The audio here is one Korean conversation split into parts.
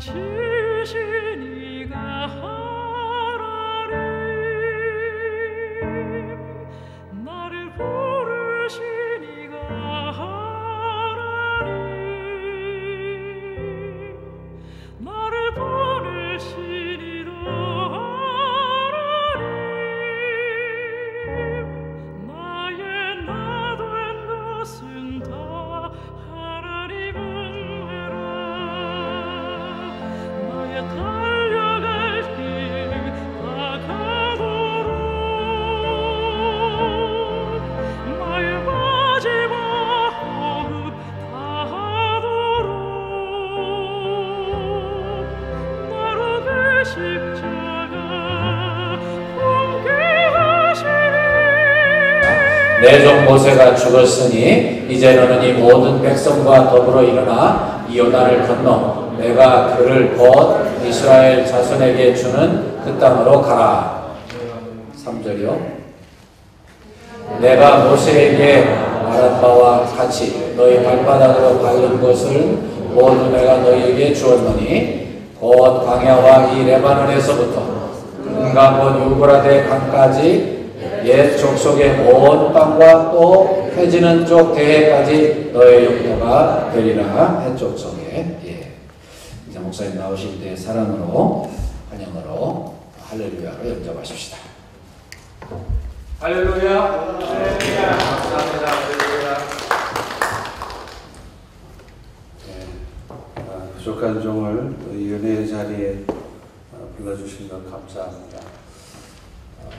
지으신 이가 하나님, 나를 부르신 이가 하나님, 나를 보내신 이도 하나님, 나의 나 된 것은 다 하나님 은혜라. 나의 달려갈 길 다가도록, 나의 마지막 호흡 다하도록 나로 그 십자가 함께 하시리. 내 종 모세가 죽었으니 이제 너는 이 모든 백성과 더불어 일어나 이 요단을 건너 내가 그를 곧 이스라엘 자손에게 주는 그 땅으로 가라. 3절이요. 내가 모세에게 말한 바와 같이 너희 발바닥으로 밟은 것을 모두 내가 너희에게 주었노니 곧 광야와 이 레바논에서부터 금강 곧 유브라데 강까지 옛 족속의 온 땅과 또 펴지는 쪽 대해까지 너의 용도가 되리라. 해 족속에. 예. 이제 목사님 나오실 때 사랑으로 환영으로 할렐루야로 연접하십시다. 할렐루야. 할렐루야. 감사합니다. 할렐루야. 부족한 종을 이 은혜의 자리에 불러주신 것 감사합니다.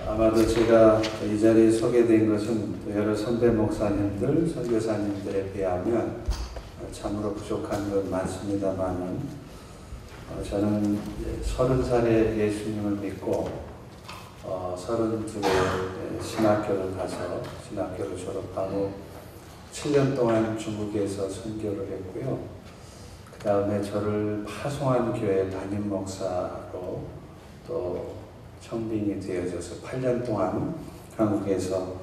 아마도 제가 이 자리에 서게 된 것은 여러 선배 목사님들, 선교사님들에 비하면 참으로 부족한 건 많습니다만은 저는 30살에 예수님을 믿고 32에 신학교를 가서 신학교를 졸업하고 7년 동안 중국에서 선교를 했고요. 그 다음에 저를 파송한 교회 담임 목사로 또 청빙이 되어져서 8년 동안 한국에서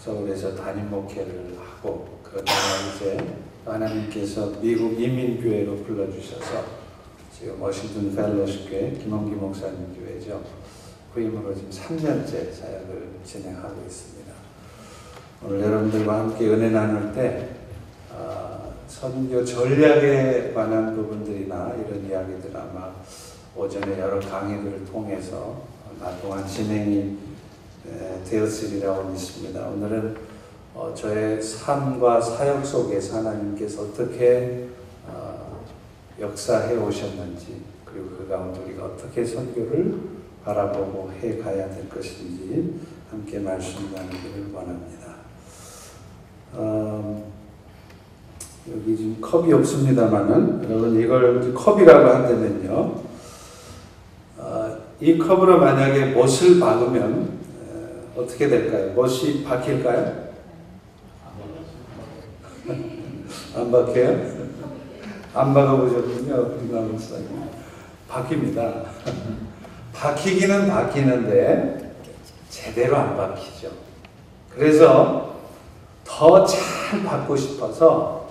서울에서 담임 목회를 하고 그러다가 이제 하나님께서 미국 이민교회로 불러주셔서 지금 워싱턴 펠로십 교회 김원기 목사님 교회죠. 그 힘으로 지금 3년째 사역을 진행하고 있습니다. 오늘 여러분들과 함께 은혜 나눌 때 선교 전략에 관한 부분들이나 이런 이야기들 아마 오전에 여러 강의들을 통해서 낮 동안 진행이 되었으리라고 믿습니다. 오늘은 저의 삶과 사역 속에서 하나님께서 어떻게 역사해 오셨는지 그리고 그 가운데 우리가 어떻게 선교를 바라보고 해 가야 될 것인지 함께 말씀 나누기를 원합니다. 여기 지금 컵이 없습니다만은 여러분 이걸 컵이라고 한다면요. 이 컵으로 만약에 못을 박으면 어떻게 될까요? 못이 박힐까요? 안 박혀요? 안 박아보셨군요. 김남 목사님. 박힙니다. 박히기는 박히는데 제대로 안 박히죠. 그래서 더 잘 박고 싶어서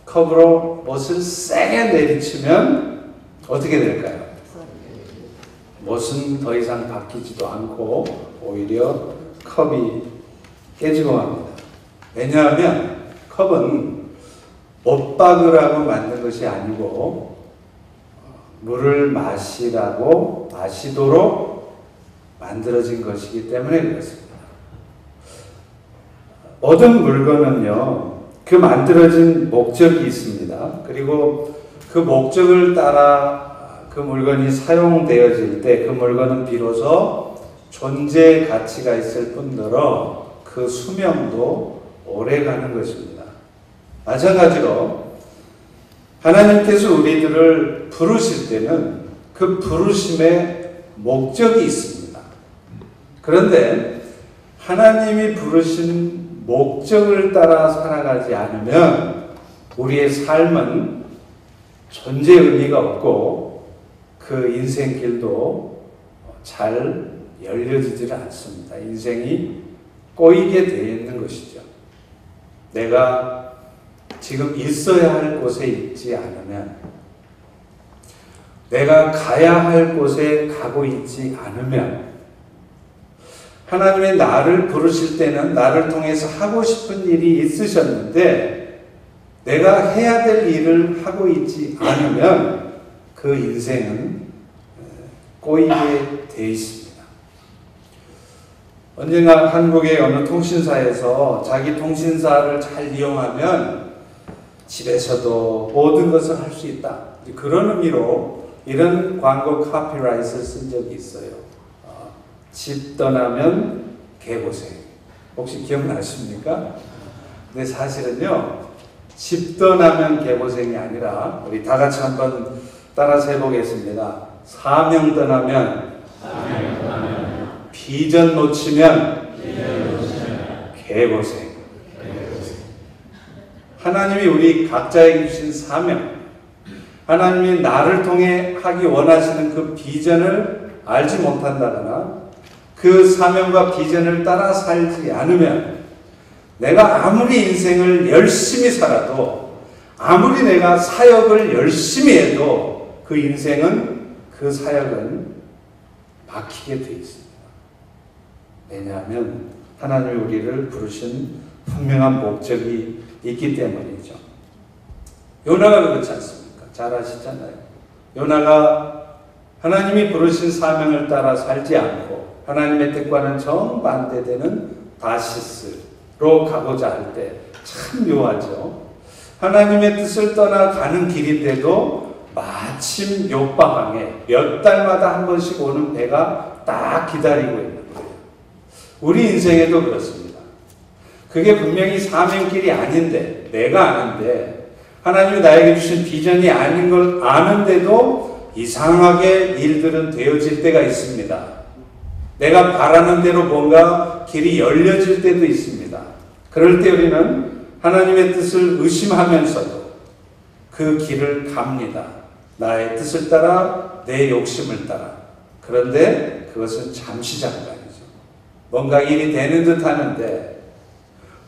컵으로 못을 세게 내리치면 어떻게 될까요? 못은 더 이상 박히지도 않고 오히려 컵이 깨지고 맙니다. 왜냐하면 컵은 못 박으라고 만든 것이 아니고 물을 마시도록 만들어진 것이기 때문에 그렇습니다. 모든 물건은요, 그 만들어진 목적이 있습니다. 그리고 그 목적을 따라 그 물건이 사용되어질 때 그 물건은 비로소 존재 가치가 있을 뿐더러 그 수명도 오래 가는 것입니다. 마찬가지로 하나님께서 우리들을 부르실 때는 그 부르심에 목적이 있습니다. 그런데 하나님이 부르신 목적을 따라 살아가지 않으면 우리의 삶은 존재 의미가 없고 그 인생길도 잘 열려지질 않습니다. 인생이 꼬이게 되어 있는 것이죠. 내가 지금 있어야 할 곳에 있지 않으면 내가 가야 할 곳에 가고 있지 않으면, 하나님의 나를 부르실 때는 나를 통해서 하고 싶은 일이 있으셨는데 내가 해야 될 일을 하고 있지 않으면 그 인생은 꼬이게 돼 있습니다. 언젠가 한국의 어느 통신사에서 자기 통신사를 잘 이용하면 집에서도 모든 것을 할 수 있다, 그런 의미로 이런 광고 카피라이트를 쓴 적이 있어요. 집 떠나면 개고생. 혹시 기억나십니까? 근데 사실은요, 집 떠나면 개고생이 아니라 우리 다 같이 한번 따라서 해보겠습니다. 사명 떠나면, 비전 놓치면 개고생. 하나님이 우리 각자에게 주신 사명, 하나님이 나를 통해 하기 원하시는 그 비전을 알지 못한다거나 그 사명과 비전을 따라 살지 않으면 내가 아무리 인생을 열심히 살아도, 아무리 내가 사역을 열심히 해도 그 인생은, 그 사역은 막히게 되어 있습니다. 왜냐하면 하나님이 우리를 부르신 분명한 목적이 있기 때문이죠. 요나가 그렇지 않습니까? 잘 아시잖아요. 요나가 하나님이 부르신 사명을 따라 살지 않고 하나님의 뜻과는 정반대되는 다시스로 가고자 할 때 참 묘하죠. 하나님의 뜻을 떠나 가는 길인데도 마침 욥바강에 몇 달마다 한 번씩 오는 배가 딱 기다리고 있는 거예요. 우리 인생에도 그렇습니다. 그게 분명히 사명길이 아닌데, 내가 아는데, 하나님이 나에게 주신 비전이 아닌 걸 아는데도 이상하게 일들은 되어질 때가 있습니다. 내가 바라는 대로 뭔가 길이 열려질 때도 있습니다. 그럴 때 우리는 하나님의 뜻을 의심하면서도 그 길을 갑니다. 나의 뜻을 따라, 내 욕심을 따라. 그런데 그것은 잠시 잠깐이죠. 뭔가 일이 되는 듯 하는데,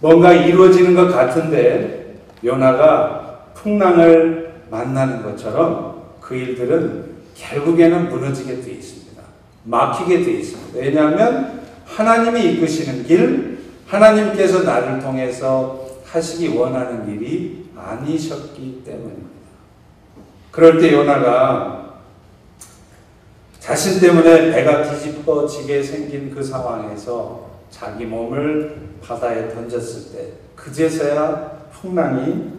뭔가 이루어지는 것 같은데 요나가 풍랑을 만나는 것처럼 그 일들은 결국에는 무너지게 되어 있습니다. 막히게 되어 있습니다. 왜냐하면 하나님이 이끄시는 길, 하나님께서 나를 통해서 하시기 원하는 일이 아니셨기 때문입니다. 그럴 때 요나가 자신 때문에 배가 뒤집어지게 생긴 그 상황에서 자기 몸을 바다에 던졌을 때 그제서야 풍랑이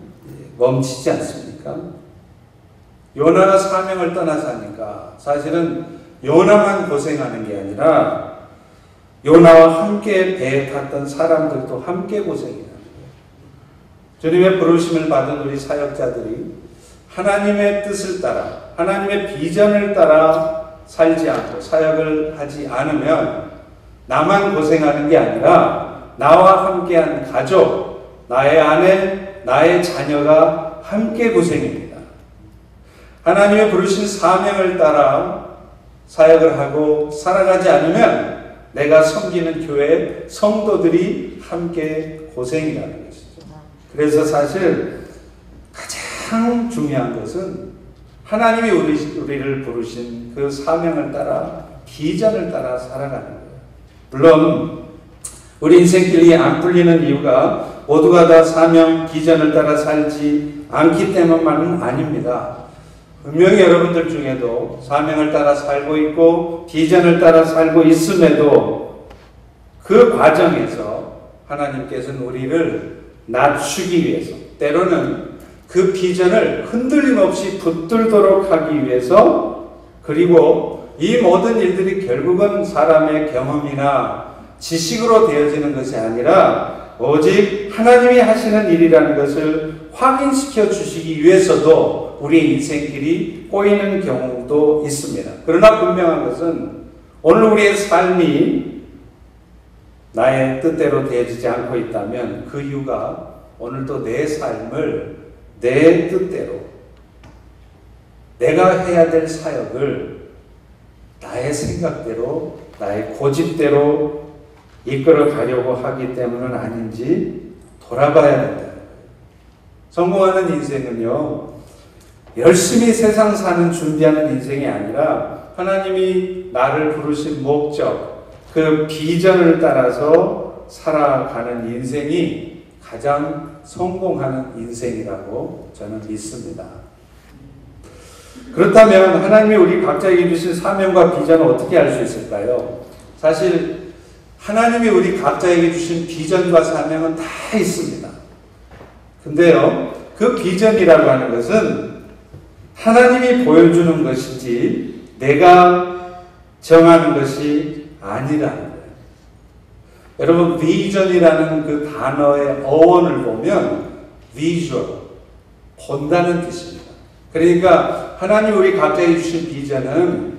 멈추지 않습니까? 요나가 사명을 떠나서 하니까 사실은 요나만 고생하는 게 아니라 요나와 함께 배에 탔던 사람들도 함께 고생이라는 거예요. 주님의 부르심을 받은 우리 사역자들이 하나님의 뜻을 따라, 하나님의 비전을 따라 살지 않고 사역을 하지 않으면 나만 고생하는 게 아니라 나와 함께한 가족, 나의 아내, 나의 자녀가 함께 고생입니다. 하나님의 부르신 사명을 따라 사역을 하고 살아가지 않으면 내가 섬기는 교회 성도들이 함께 고생이라는 것이죠. 그래서 사실 가장 중요한 것은 하나님이 우리를 부르신 그 사명을 따라, 비전을 따라 살아가는 거예요. 물론 우리 인생길이 안 풀리는 이유가 모두가 다 사명, 비전을 따라 살지 않기 때문만은 아닙니다. 분명히 여러분들 중에도 사명을 따라 살고 있고 비전을 따라 살고 있음에도 그 과정에서 하나님께서는 우리를 낮추기 위해서, 때로는 그 비전을 흔들림 없이 붙들도록 하기 위해서, 그리고 이 모든 일들이 결국은 사람의 경험이나 지식으로 되어지는 것이 아니라 오직 하나님이 하시는 일이라는 것을 확인시켜 주시기 위해서도 우리 인생길이 꼬이는 경우도 있습니다. 그러나 분명한 것은 오늘 우리의 삶이 나의 뜻대로 되어지지 않고 있다면 그 이유가 오늘도 내 삶을 내 뜻대로, 내가 해야 될 사역을 나의 생각대로, 나의 고집대로 이끌어 가려고 하기 때문은 아닌지 돌아봐야 된다는 거예요. 성공하는 인생은요, 열심히 세상 사는 준비하는 인생이 아니라 하나님이 나를 부르신 목적, 그 비전을 따라서 살아가는 인생이 가장 성공하는 인생이라고 저는 믿습니다. 그렇다면 하나님이 우리 각자에게 주신 사명과 비전을 어떻게 알 수 있을까요? 사실 하나님이 우리 각자에게 주신 비전과 사명은 다 있습니다. 근데요, 그 비전이라고 하는 것은 하나님이 보여주는 것이지 내가 정하는 것이 아니라는 거예요. 여러분, 비전이라는 그 단어의 어원을 보면 visual, 본다는 뜻입니다. 그러니까 하나님 우리 각자에게 주신 비전은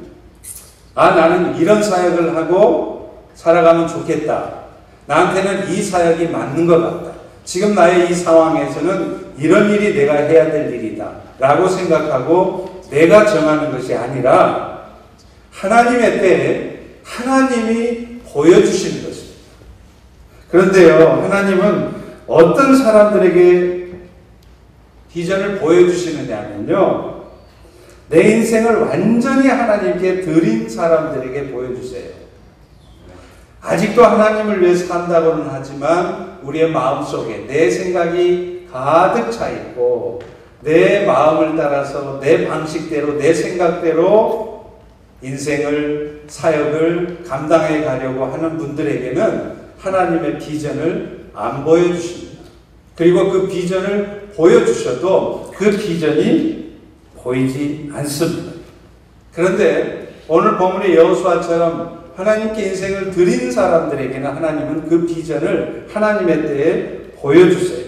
나는 이런 사역을 하고 살아가면 좋겠다. 나한테는 이 사역이 맞는 것 같다. 지금 나의 이 상황에서는 이런 일이 내가 해야 될 일이다 라고 생각하고 내가 정하는 것이 아니라 하나님의 때에 하나님이 보여주시는 것입니다. 그런데요, 하나님은 어떤 사람들에게 비전을 보여주시느냐 하면요, 내 인생을 완전히 하나님께 드린 사람들에게 보여주세요. 아직도 하나님을 위해 산다고는 하지만 우리의 마음속에 내 생각이 가득 차 있고 내 마음을 따라서 내 방식대로 내 생각대로 인생을 사역을 감당해 가려고 하는 분들에게는 하나님의 비전을 안 보여주십니다. 그리고 그 비전을 보여주셔도 그 비전이 보이지 않습니다. 그런데 오늘 본문의 여호수아처럼 하나님께 인생을 드린 사람들에게는 하나님은 그 비전을 하나님의 때에 보여주세요.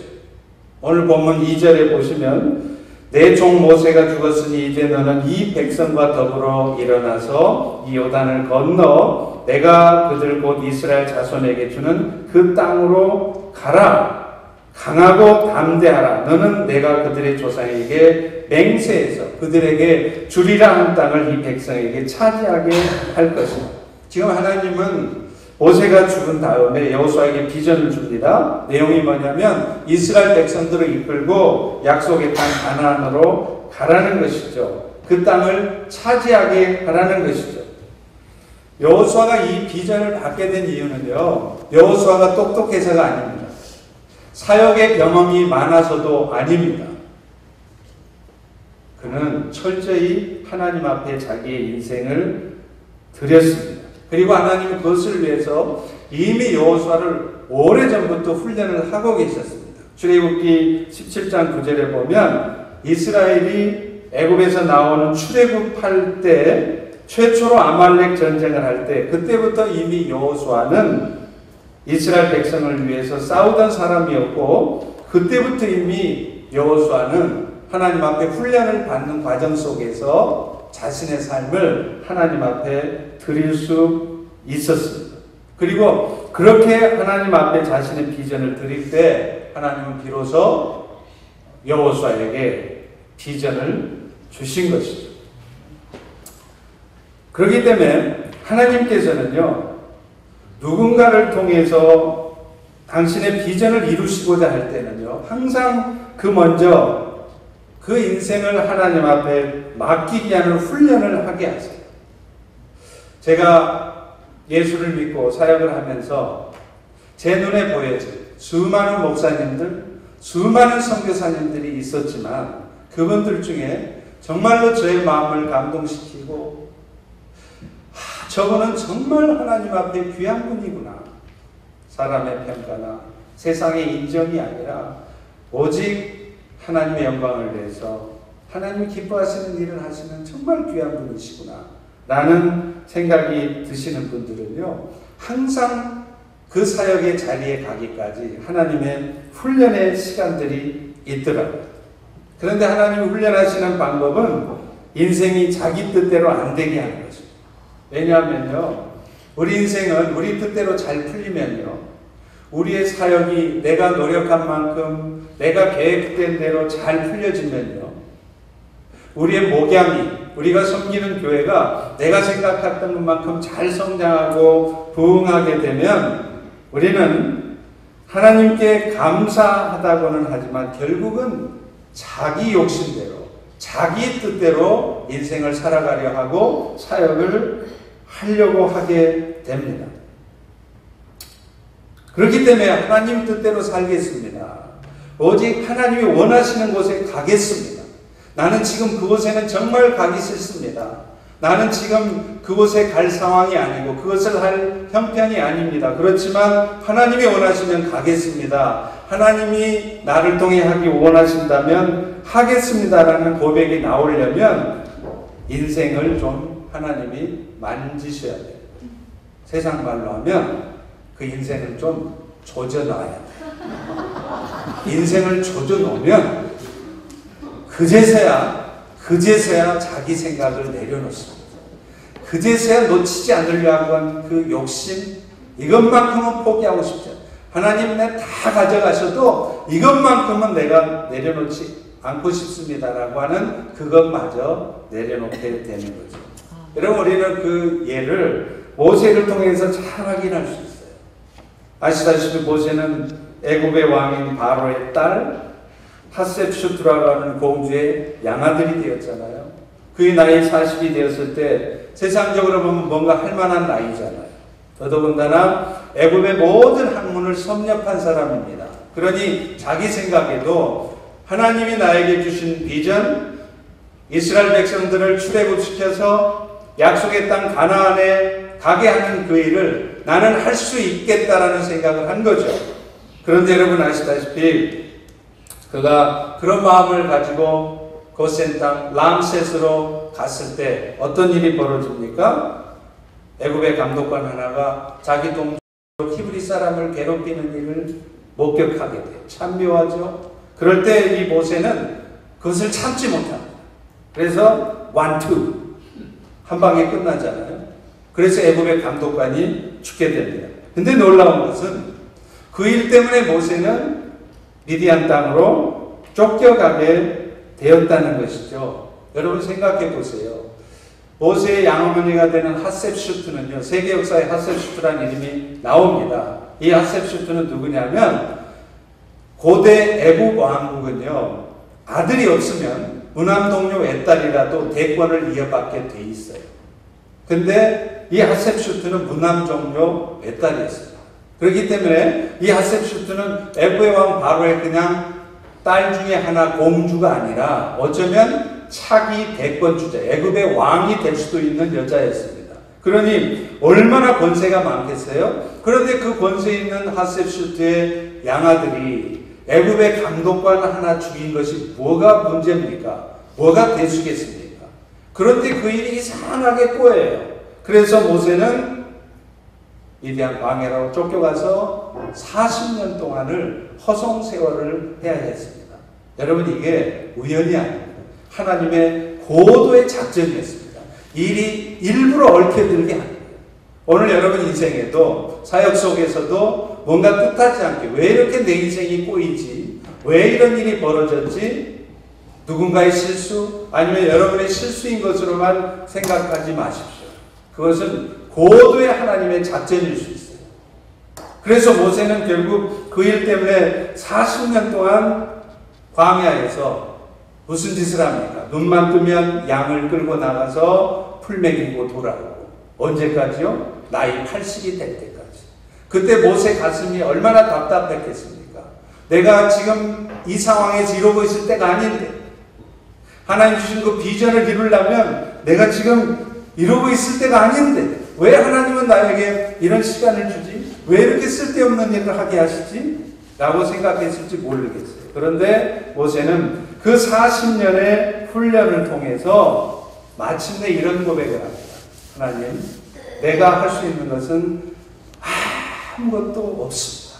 오늘 본문 2절에 보시면 내 종 모세가 죽었으니 이제 너는 이 백성과 더불어 일어나서 이 요단을 건너 내가 그들 곧 이스라엘 자손에게 주는 그 땅으로 가라. 강하고 담대하라. 너는 내가 그들의 조상에게 맹세해서 그들에게 주리라 한 땅을 이 백성에게 차지하게 할 것이다. 지금 하나님은 모세가 죽은 다음에 여호수아에게 비전을 줍니다. 내용이 뭐냐면 이스라엘 백성들을 이끌고 약속의 땅 가나안으로 가라는 것이죠. 그 땅을 차지하게 하라는 것이죠. 여호수아가 이 비전을 받게 된 이유는요, 여호수아가 똑똑해서가 아닙니다. 사역의 경험이 많아서도 아닙니다. 그는 철저히 하나님 앞에 자기의 인생을 드렸습니다. 그리고 하나님은 그것을 위해서 이미 여호수아를 오래전부터 훈련을 하고 계셨습니다. 출애굽기 17장 9절에 보면 이스라엘이 애굽에서 나오는 출애굽할 때 최초로 아말렉 전쟁을 할 때 그때부터 이미 여호수아는 이스라엘 백성을 위해서 싸우던 사람이었고 그때부터 이미 여호수아는 하나님 앞에 훈련을 받는 과정 속에서 자신의 삶을 하나님 앞에 드릴 수 있었습니다. 그리고 그렇게 하나님 앞에 자신의 비전을 드릴 때 하나님은 비로소 여호수아에게 비전을 주신 것이죠. 그렇기 때문에 하나님께서는요, 누군가를 통해서 당신의 비전을 이루시고자 할 때는요, 항상 그 먼저 그 인생을 하나님 앞에 맡기게 하는 훈련을 하게 하세요. 제가 예수를 믿고 사역을 하면서 제 눈에 보여진 수많은 목사님들, 수많은 선교사님들이 있었지만 그분들 중에 정말로 저의 마음을 감동시키고 저분은 정말 하나님 앞에 귀한 분이구나. 사람의 평가나 세상의 인정이 아니라 오직 하나님의 영광을 위해서 하나님이 기뻐하시는 일을 하시는 정말 귀한 분이시구나 라는 생각이 드시는 분들은요, 항상 그 사역의 자리에 가기까지 하나님의 훈련의 시간들이 있더라고요. 그런데 하나님이 훈련하시는 방법은 인생이 자기 뜻대로 안 되게 하는 거죠. 왜냐하면요, 우리 인생은 우리 뜻대로 잘 풀리면요, 우리의 사역이 내가 노력한 만큼 내가 계획된 대로 잘 풀려지면요, 우리의 목양이, 우리가 섬기는 교회가 내가 생각했던 것만큼 잘 성장하고 부흥하게 되면 우리는 하나님께 감사하다고는 하지만 결국은 자기 욕심대로, 자기 뜻대로 인생을 살아가려 하고 사역을 하려고 하게 됩니다. 그렇기 때문에 하나님 뜻대로 살겠습니다. 오직 하나님이 원하시는 곳에 가겠습니다. 나는 지금 그곳에는 정말 가기 싫습니다. 나는 지금 그곳에 갈 상황이 아니고 그것을 할 형편이 아닙니다. 그렇지만 하나님이 원하시면 가겠습니다. 하나님이 나를 통해 하기 원하신다면 하겠습니다라는 고백이 나오려면 인생을 좀 하나님이 만지셔야 돼요. 세상 말로 하면 그 인생을 좀 조져놔야 돼요. 인생을 조져놓으면 그제서야 자기 생각을 내려놓습니다. 그제서야 놓치지 않으려고 하는 그 욕심, 이것만큼은 포기하고 싶지 않아요. 하나님 내 다 가져가셔도 이것만큼은 내가 내려놓지 않고 싶습니다라고 하는 그것마저 내려놓게 되는 거죠. 여러분, 우리는 그 예를 모세를 통해서 잘 확인할 수 있어요. 아시다시피 모세는 애굽의 왕인 바로의 딸 하셋슈트라고 하는 공주의 양아들이 되었잖아요. 그의 나이 40이 되었을 때 세상적으로 보면 뭔가 할 만한 나이잖아요. 더더군다나 애굽의 모든 학문을 섭렵한 사람입니다. 그러니 자기 생각에도 하나님이 나에게 주신 비전, 이스라엘 백성들을 출애굽시켜서 약속의 땅 가나안에 가게 하는 그 일을 나는 할 수 있겠다라는 생각을 한 거죠. 그런데 여러분 아시다시피 그가 그런 마음을 가지고 고센 땅 람셋으로 갔을 때 어떤 일이 벌어집니까? 애굽의 감독관 하나가 자기 동족 히브리 사람을 괴롭히는 일을 목격하게 돼요. 참 묘하죠? 그럴 때 이 모세는 그것을 참지 못합니다. 그래서 원투 한 방에 끝나잖아요. 그래서 애굽의 감독관이 죽게 됩니다. 근데 놀라운 것은 그 일 때문에 모세는 미디안 땅으로 쫓겨가게 되었다는 것이죠. 여러분 생각해 보세요. 모세의 양어머니가 되는 하셉슈트는요, 세계 역사에 하셉슈트라는 이름이 나옵니다. 이 하셉슈트는 누구냐면 고대 애굽 왕국은요, 아들이 없으면 무남 동료 외딸이라도 대권을 이어받게 돼 있어요. 근데 이 하셉슈트는 무남 종료 외딸이었습니다. 그렇기 때문에 이 하셉슈트는 애굽의 왕 바로의 그냥 딸 중에 하나, 공주가 아니라 어쩌면 차기 대권주자, 애굽의 왕이 될 수도 있는 여자였습니다. 그러니 얼마나 권세가 많겠어요? 그런데 그 권세 있는 하셉슈트의 양아들이 애굽의 감독관 하나 죽인 것이 뭐가 문제입니까? 뭐가 대수겠습니까? 그런데 그 일이 이상하게 꼬여요. 그래서 모세는 미디안 광야로 쫓겨가서 40년 동안을 허송세월을 해야 했습니다. 여러분 이게 우연이 아닙니다. 하나님의 고도의 작전이었습니다. 일이 일부러 얽혀들게 아니에요. 오늘 여러분 인생에도 사역 속에서도 뭔가 뜻하지 않게 왜 이렇게 내 인생이 꼬이지? 왜 이런 일이 벌어졌지? 누군가의 실수 아니면 여러분의 실수인 것으로만 생각하지 마십시오. 그것은 고도의 하나님의 작전일 수 있어요. 그래서 모세는 결국 그 일 때문에 40년 동안 광야에서 무슨 짓을 합니까? 눈만 뜨면 양을 끌고 나가서 풀 먹이고 돌아오고. 언제까지요? 나이 80이 될 때까지. 그때 모세 가슴이 얼마나 답답했겠습니까? 내가 지금 이 상황에서 이러고 있을 때가 아닌데, 하나님 주신 그 비전을 이루려면 내가 지금 이러고 있을 때가 아닌데 왜 하나님은 나에게 이런 시간을 주지? 왜 이렇게 쓸데없는 일을 하게 하시지? 라고 생각했을지 모르겠어요. 그런데 모세는 그 40년의 훈련을 통해서 마침내 이런 고백을 합니다. 하나님, 내가 할 수 있는 것은 아무것도 없습니다.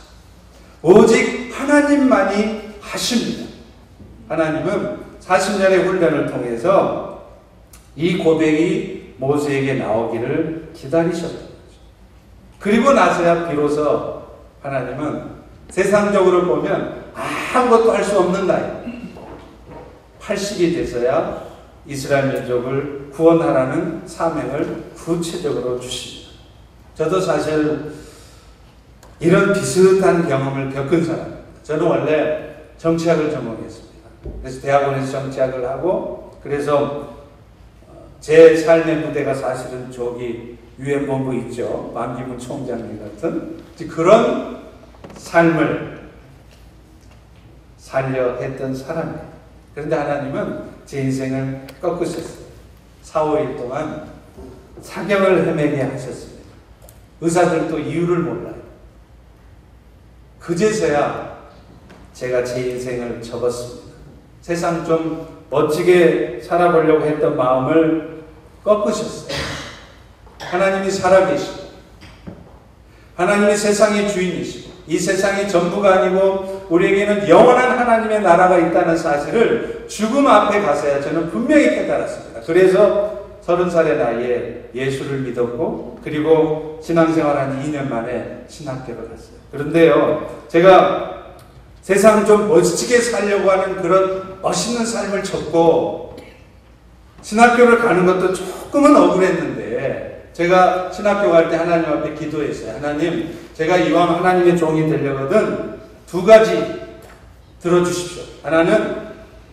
오직 하나님만이 하십니다. 하나님은 40년의 훈련을 통해서 이 고백이 모세에게 나오기를 기다리셨던 거죠. 그리고 나서야 비로소 하나님은 세상적으로 보면 아무것도 할 수 없는 나이 80이 돼서야 이스라엘 민족을 구원하라는 사명을 구체적으로 주십니다. 저도 사실 이런 비슷한 경험을 겪은 사람입니다. 저는 원래 정치학을 전공했습니다. 그래서 대학원에서 정치학을 하고 그래서 제 삶의 무대가 사실은 저기 유엔본부 있죠. 만기문 총장님 같은 그런 삶을 살려 했던 사람이에요. 그런데 하나님은 제 인생을 꺾으셨어요. 4, 5일 동안 사경을 헤매게 하셨습니다. 의사들도 이유를 몰라요. 그제서야 제가 제 인생을 접었습니다. 세상 좀 멋지게 살아보려고 했던 마음을 꺾으셨어요. 하나님이 살아계시고 하나님이 세상의 주인이시고 이 세상이 전부가 아니고 우리에게는 영원한 하나님의 나라가 있다는 사실을 죽음 앞에 가서야 저는 분명히 깨달았습니다. 그래서 30살의 나이에 예수를 믿었고 그리고 신앙생활한 2년 만에 신학교를 갔어요. 그런데요, 제가 세상 좀 멋지게 살려고 하는 그런 멋있는 삶을 쳤고 신학교를 가는 것도 조금은 억울했는데 제가 신학교 갈 때 하나님 앞에 기도했어요. 하나님, 제가 이왕 하나님의 종이 되려거든 2가지 들어주십시오. 하나는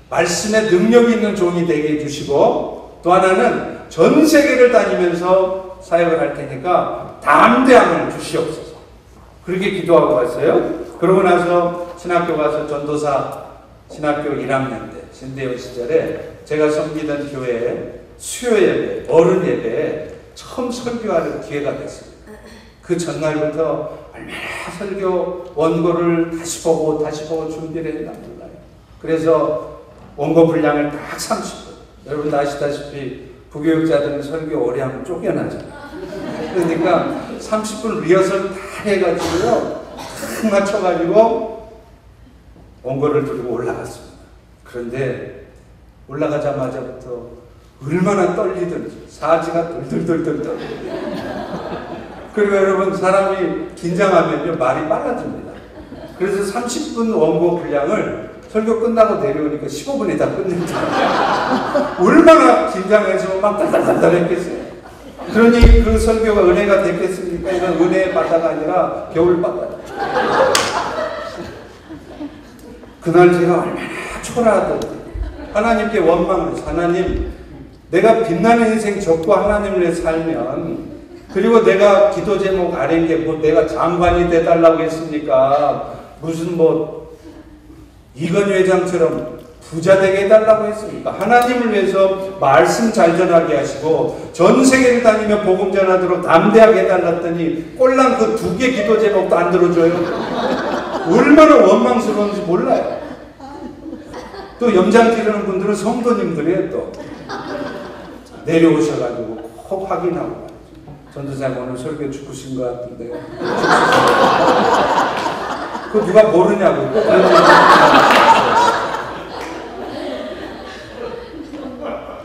말씀에 능력이 있는 종이 되게 해주시고 또 하나는 전 세계를 다니면서 사역을 할 테니까 담대함을 주시옵소서. 그렇게 기도하고 갔어요. 그러고 나서 신학교 가서 전도사 신학교 1학년 때 신대원 시절에 제가 섬기던 교회에 수요 예배, 어른 예배에 처음 설교하는 기회가 됐습니다. 그 전날부터 얼마나 설교 원고를 다시 보고 준비를 했나 몰라요. 그래서 원고 분량을 딱 30분. 여러분 아시다시피 부교육자들은 설교 오래 하면 쫓겨나잖아요. 그러니까 30분 리허설 다 해가지고요. 딱 맞춰가지고 원고를 들고 올라갔습니다. 그런데 올라가자마자부터 얼마나 떨리든지 사지가 돌돌돌돌 떨려요. 그리고 여러분 사람이 긴장하면요 말이 빨라집니다. 그래서 30분 원고 분량을 설교 끝나고 내려오니까 15분에 다 끝냈다. 얼마나 긴장해서 막 달달달달 했겠어요. 그러니 그 설교가 은혜가 됐겠습니까? 이건 은혜의 바다가 아니라 겨울 바다. 그날 제가 얼마나 초라하던지 하나님께 원망을 해서 하나님, 내가 빛나는 인생 접고 하나님을 위해 살면 그리고 내가 기도 제목 아닌 게 뭐 내가 장관이 돼달라고 했습니까? 무슨 뭐 이건희 회장처럼 부자 되게 해달라고 했습니까? 하나님을 위해서 말씀 잘 전하게 하시고 전 세계를 다니며 복음 전하도록 담대하게 해달랐더니 꼴랑 그 2개 기도 제목도 안 들어줘요. 얼마나 원망스러운지 몰라요. 또 염장 기르는 분들은 성도님들이에요. 또 내려오셔가지고 꼭 확인하고 전도사님 오늘 설교 죽으신 것 같은데요. 그거 누가 모르냐고.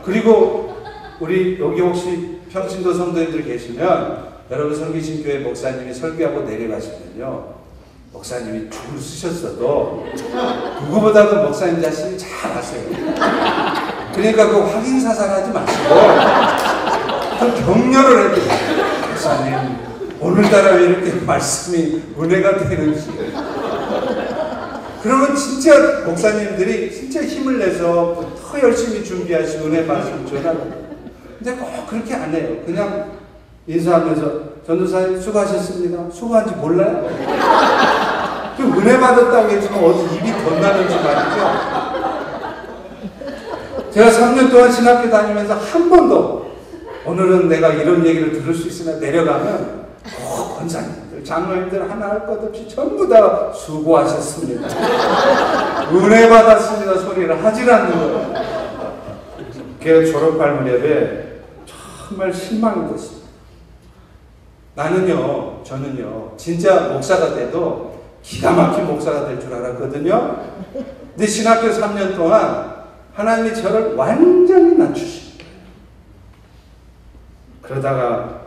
그리고 우리 여기 혹시 평신도 성도님들 계시면 여러분 섬기신 교회 목사님이 설교하고 내려가시면요 목사님이 줄을 쓰셨어도 누구보다도 목사님 자신이 잘 아세요. 그러니까 그 확인 사살하지 마시고 좀 격려를 해도 목사님 오늘따라 왜 이렇게 말씀이 은혜가 되는지. 그러면 진짜 목사님들이 진짜 힘을 내서 더 열심히 준비하시고 은혜 말씀 전하고. 근데 꼭 그렇게 안 해요. 그냥 인사하면서 전도사님 수고하셨습니다. 수고한지 몰라요? 좀 은혜 받았다고 했지만 어디 입이 덧나는지 말이죠. 제가 3년 동안 신학교 다니면서 한 번도 오늘은 내가 이런 얘기를 들을 수 있으나 내려가면 꼭 권사님들, 장로님들 하나 할 것 없이 전부 다 수고하셨습니다. 은혜 받았습니다 소리를 하질 않는 거예요. 그 졸업할 무렵에 정말 실망이 됐습니다. 저는요 진짜 목사가 돼도 기가 막힌 목사가 될 줄 알았거든요. 근데 신학교 3년 동안 하나님이 저를 완전히 낮추십니다. 그러다가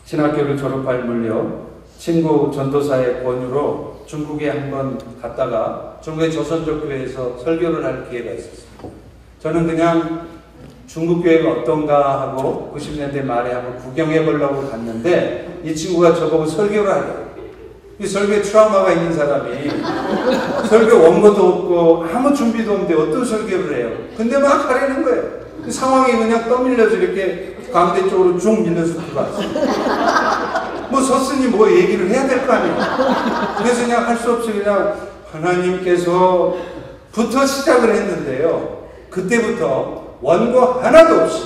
신학교를 졸업할 무렵 친구 전도사의 권유로 중국에 한번 갔다가 중국의 조선족 교회에서 설교를 할 기회가 있었습니다. 저는 그냥 중국 교회가 어떤가 하고 90년대 말에 한번 구경해 보려고 갔는데 이 친구가 저보고 설교를 하려고. 이 설교에 트라우마가 있는 사람이 설교 원고도 없고 아무 준비도 없는데 어떤 설교를 해요? 근데 막 하려는 거예요. 그 상황이 그냥 떠밀려서 이렇게 가운데 쪽으로 쭉 밀려서 들어왔어요. 뭐 섰으니 뭐 얘기를 해야 될 거 아니에요. 그래서 그냥 할 수 없이 그냥 하나님께서 부터 시작을 했는데요. 그때부터 원고 하나도 없이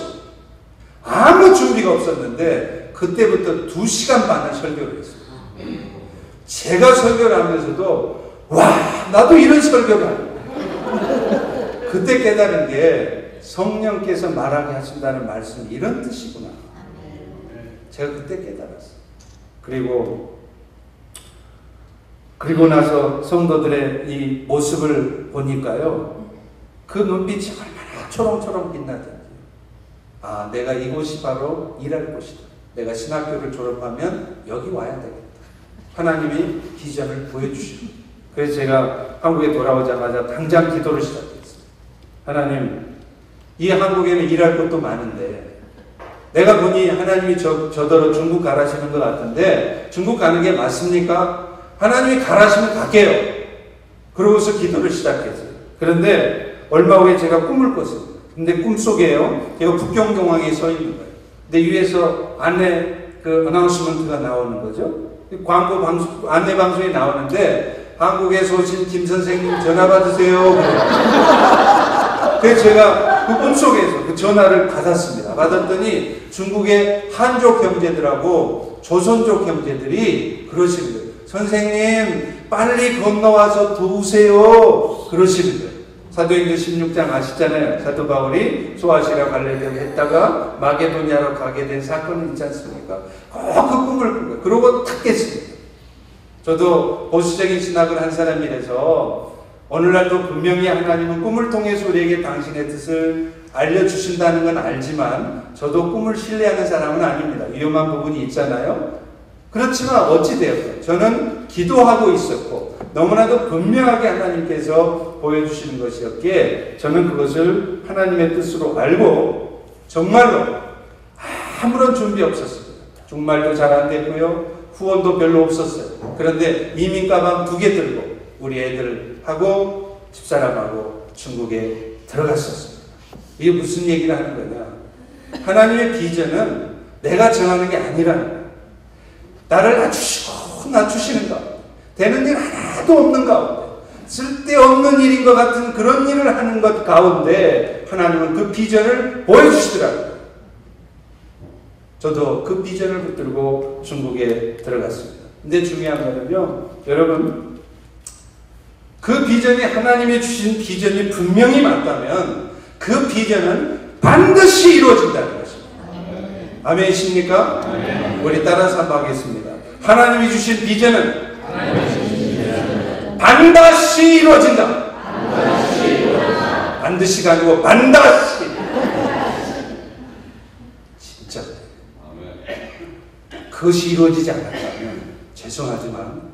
아무 준비가 없었는데 그때부터 2시간 반을 설교를 했어요. 제가 설교를 하면서도 와 나도 이런 설교가 그때 깨달은 게 성령께서 말하게 하신다는 말씀이 이런 뜻이구나. 제가 그때 깨달았어요. 그리고 나서 성도들의 이 모습을 보니까요. 그 눈빛이 얼마나 초롱초롱 빛나던지. 아, 내가 이곳이 바로 일할 곳이다. 내가 신학교를 졸업하면 여기 와야 되겠다. 하나님이 비전을 보여주시고. 그래서 제가 한국에 돌아오자마자 당장 기도를 시작했어요. 하나님, 이 한국에는 일할 곳도 많은데 내가 보니 하나님이 저더러 중국 가라시는 것 같은데 중국 가는 게 맞습니까? 하나님이 가라시면 갈게요. 그러고서 기도를 시작했어요. 그런데 얼마 후에 제가 꿈을 꿨어요. 근데 꿈속에요. 제가 북경공항에 서 있는 거예요. 근데 위에서 어나운스먼트가 나오는 거죠. 광고 방송, 안내 방송이 나오는데 한국에서 오신 김 선생님 전화 받으세요. 그래서 제가 그 꿈속에서 그 전화를 받았습니다. 받았더니 중국의 한족 형제들하고 조선족 형제들이 그러시는 거예요. 선생님 빨리 건너와서 도우세요. 그러시는 거예요. 사도행전 16장 아시잖아요. 사도 바울이 소아시아 갈레디아로 했다가 마게도냐로 가게 된 사건이 있지 않습니까? 꼭 그 꿈을 꾼 거예요. 그러고 탁 깼습니다. 저도 보수적인 신학을 한 사람이라서 오늘날도 분명히 하나님은 꿈을 통해서 우리에게 당신의 뜻을 알려주신다는 건 알지만 저도 꿈을 신뢰하는 사람은 아닙니다. 위험한 부분이 있잖아요. 그렇지만 어찌되었건 저는 기도하고 있었고 너무나도 분명하게 하나님께서 보여주시는 것이었기에 저는 그것을 하나님의 뜻으로 알고 정말로 아무런 준비 없었습니다. 중말도 잘 안 됐고요. 후원도 별로 없었어요. 그런데 이민 가방 2개 들고 우리 애들하고 집사람하고 중국에 들어갔었습니다. 이게 무슨 얘기를 하는 거냐? 하나님의 비전은 내가 정하는 게 아니라는 거예요. 나를 낮추시는 가운데 되는 일 하나도 없는 가운데 쓸데없는 일인 것 같은 그런 일을 하는 것 가운데 하나님은 그 비전을 보여주시더라고요. 저도 그 비전을 붙들고 중국에 들어갔습니다. 근데 중요한 거는요, 여러분, 그 비전이 하나님이 주신 비전이 분명히 맞다면 그 비전은 반드시 이루어진다는 것입니다. 아멘이십니까? 우리 따라서 한번 하겠습니다. 하나님이 주신 비전은 반드시 이루어진다. 반드시가 아니고 반드시. 진짜. 그것이 이루어지지 않았다면 죄송하지만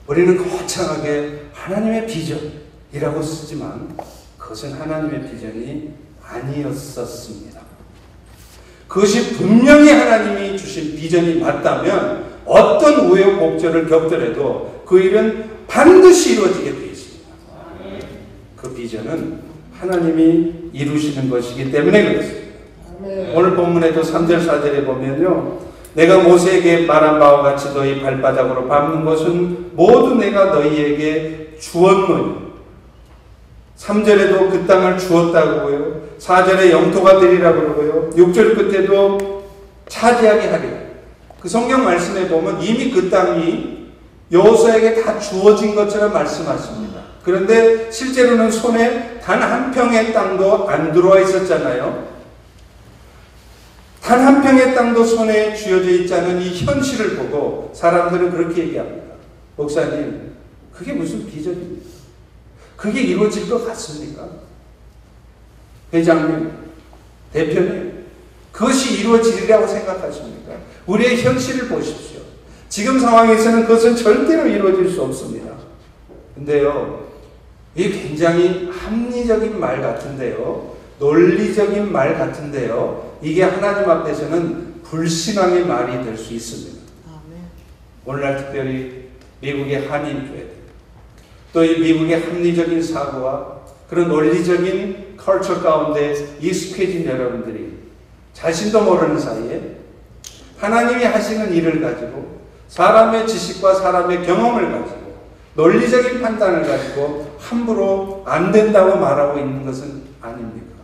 우리는 거창하게 하나님의 비전이라고 쓰지만 그것은 하나님의 비전이 아니었었습니다. 그것이 분명히 하나님이 주신 비전이 맞다면 어떤 우여곡절을 겪더라도 그 일은 반드시 이루어지게 되어 있습니다. 그 비전은 하나님이 이루시는 것이기 때문에 그렇습니다. 오늘 본문에도 3절 4절에 보면요, 내가 모세에게 말한 바와 같이 너희 발바닥으로 밟는 것은 모두 내가 너희에게 주었노니. 3절에도 그 땅을 주었다고요. 4절에 영토가 되리라고 그러고요. 6절 끝에도 차지하게 하리라. 그 성경 말씀에 보면 이미 그 땅이 여호수아에게 다 주어진 것처럼 말씀하십니다. 그런데 실제로는 손에 단 한 평의 땅도 안 들어와 있었잖아요. 단 한 평의 땅도 손에 쥐어져 있지 않은 이 현실을 보고 사람들은 그렇게 얘기합니다. 목사님, 그게 무슨 비전입니까? 그게 이루어질 것 같습니까? 회장님, 대표님, 그것이 이루어지리라고 생각하십니까? 우리의 현실을 보십시오. 지금 상황에서는 그것은 절대로 이루어질 수 없습니다. 근데요, 이게 굉장히 합리적인 말 같은데요, 논리적인 말 같은데요, 이게 하나님 앞에서는 불신앙의 말이 될 수 있습니다. 오늘날 특별히 미국의 한인 교회들, 또 이 미국의 합리적인 사고와 그런 논리적인 컬처 가운데 익숙해진 여러분들이 자신도 모르는 사이에 하나님이 하시는 일을 가지고 사람의 지식과 사람의 경험을 가지고 논리적인 판단을 가지고 함부로 안 된다고 말하고 있는 것은 아닙니까?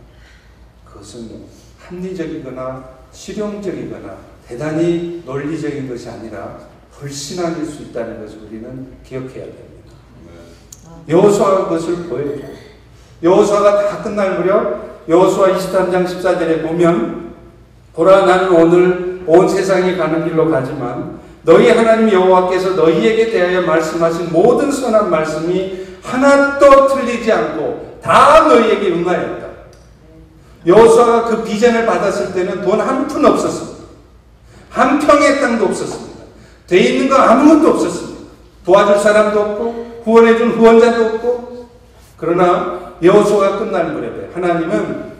그것은 합리적이거나 실용적이거나 대단히 논리적인 것이 아니라 불신앙일 수 있다는 것을 우리는 기억해야 됩니다. 여호수아가 그것을 보여줘요. 여호수아가 다 끝날 무렵 여호수아 23장 14절에 보면 보라 나는 오늘 온 세상에 가는 길로 가지만 너희 하나님 여호와께서 너희에게 대하여 말씀하신 모든 선한 말씀이 하나도 틀리지 않고 다 너희에게 응하였다. 여호수아가 그 비전을 받았을 때는 돈 한 푼 없었습니다. 한 평의 땅도 없었습니다. 돼 있는 거 아무것도 없었습니다. 도와줄 사람도 없고 후원해준 후원자도 없고. 그러나 여호수아가 끝날 무렵에 하나님은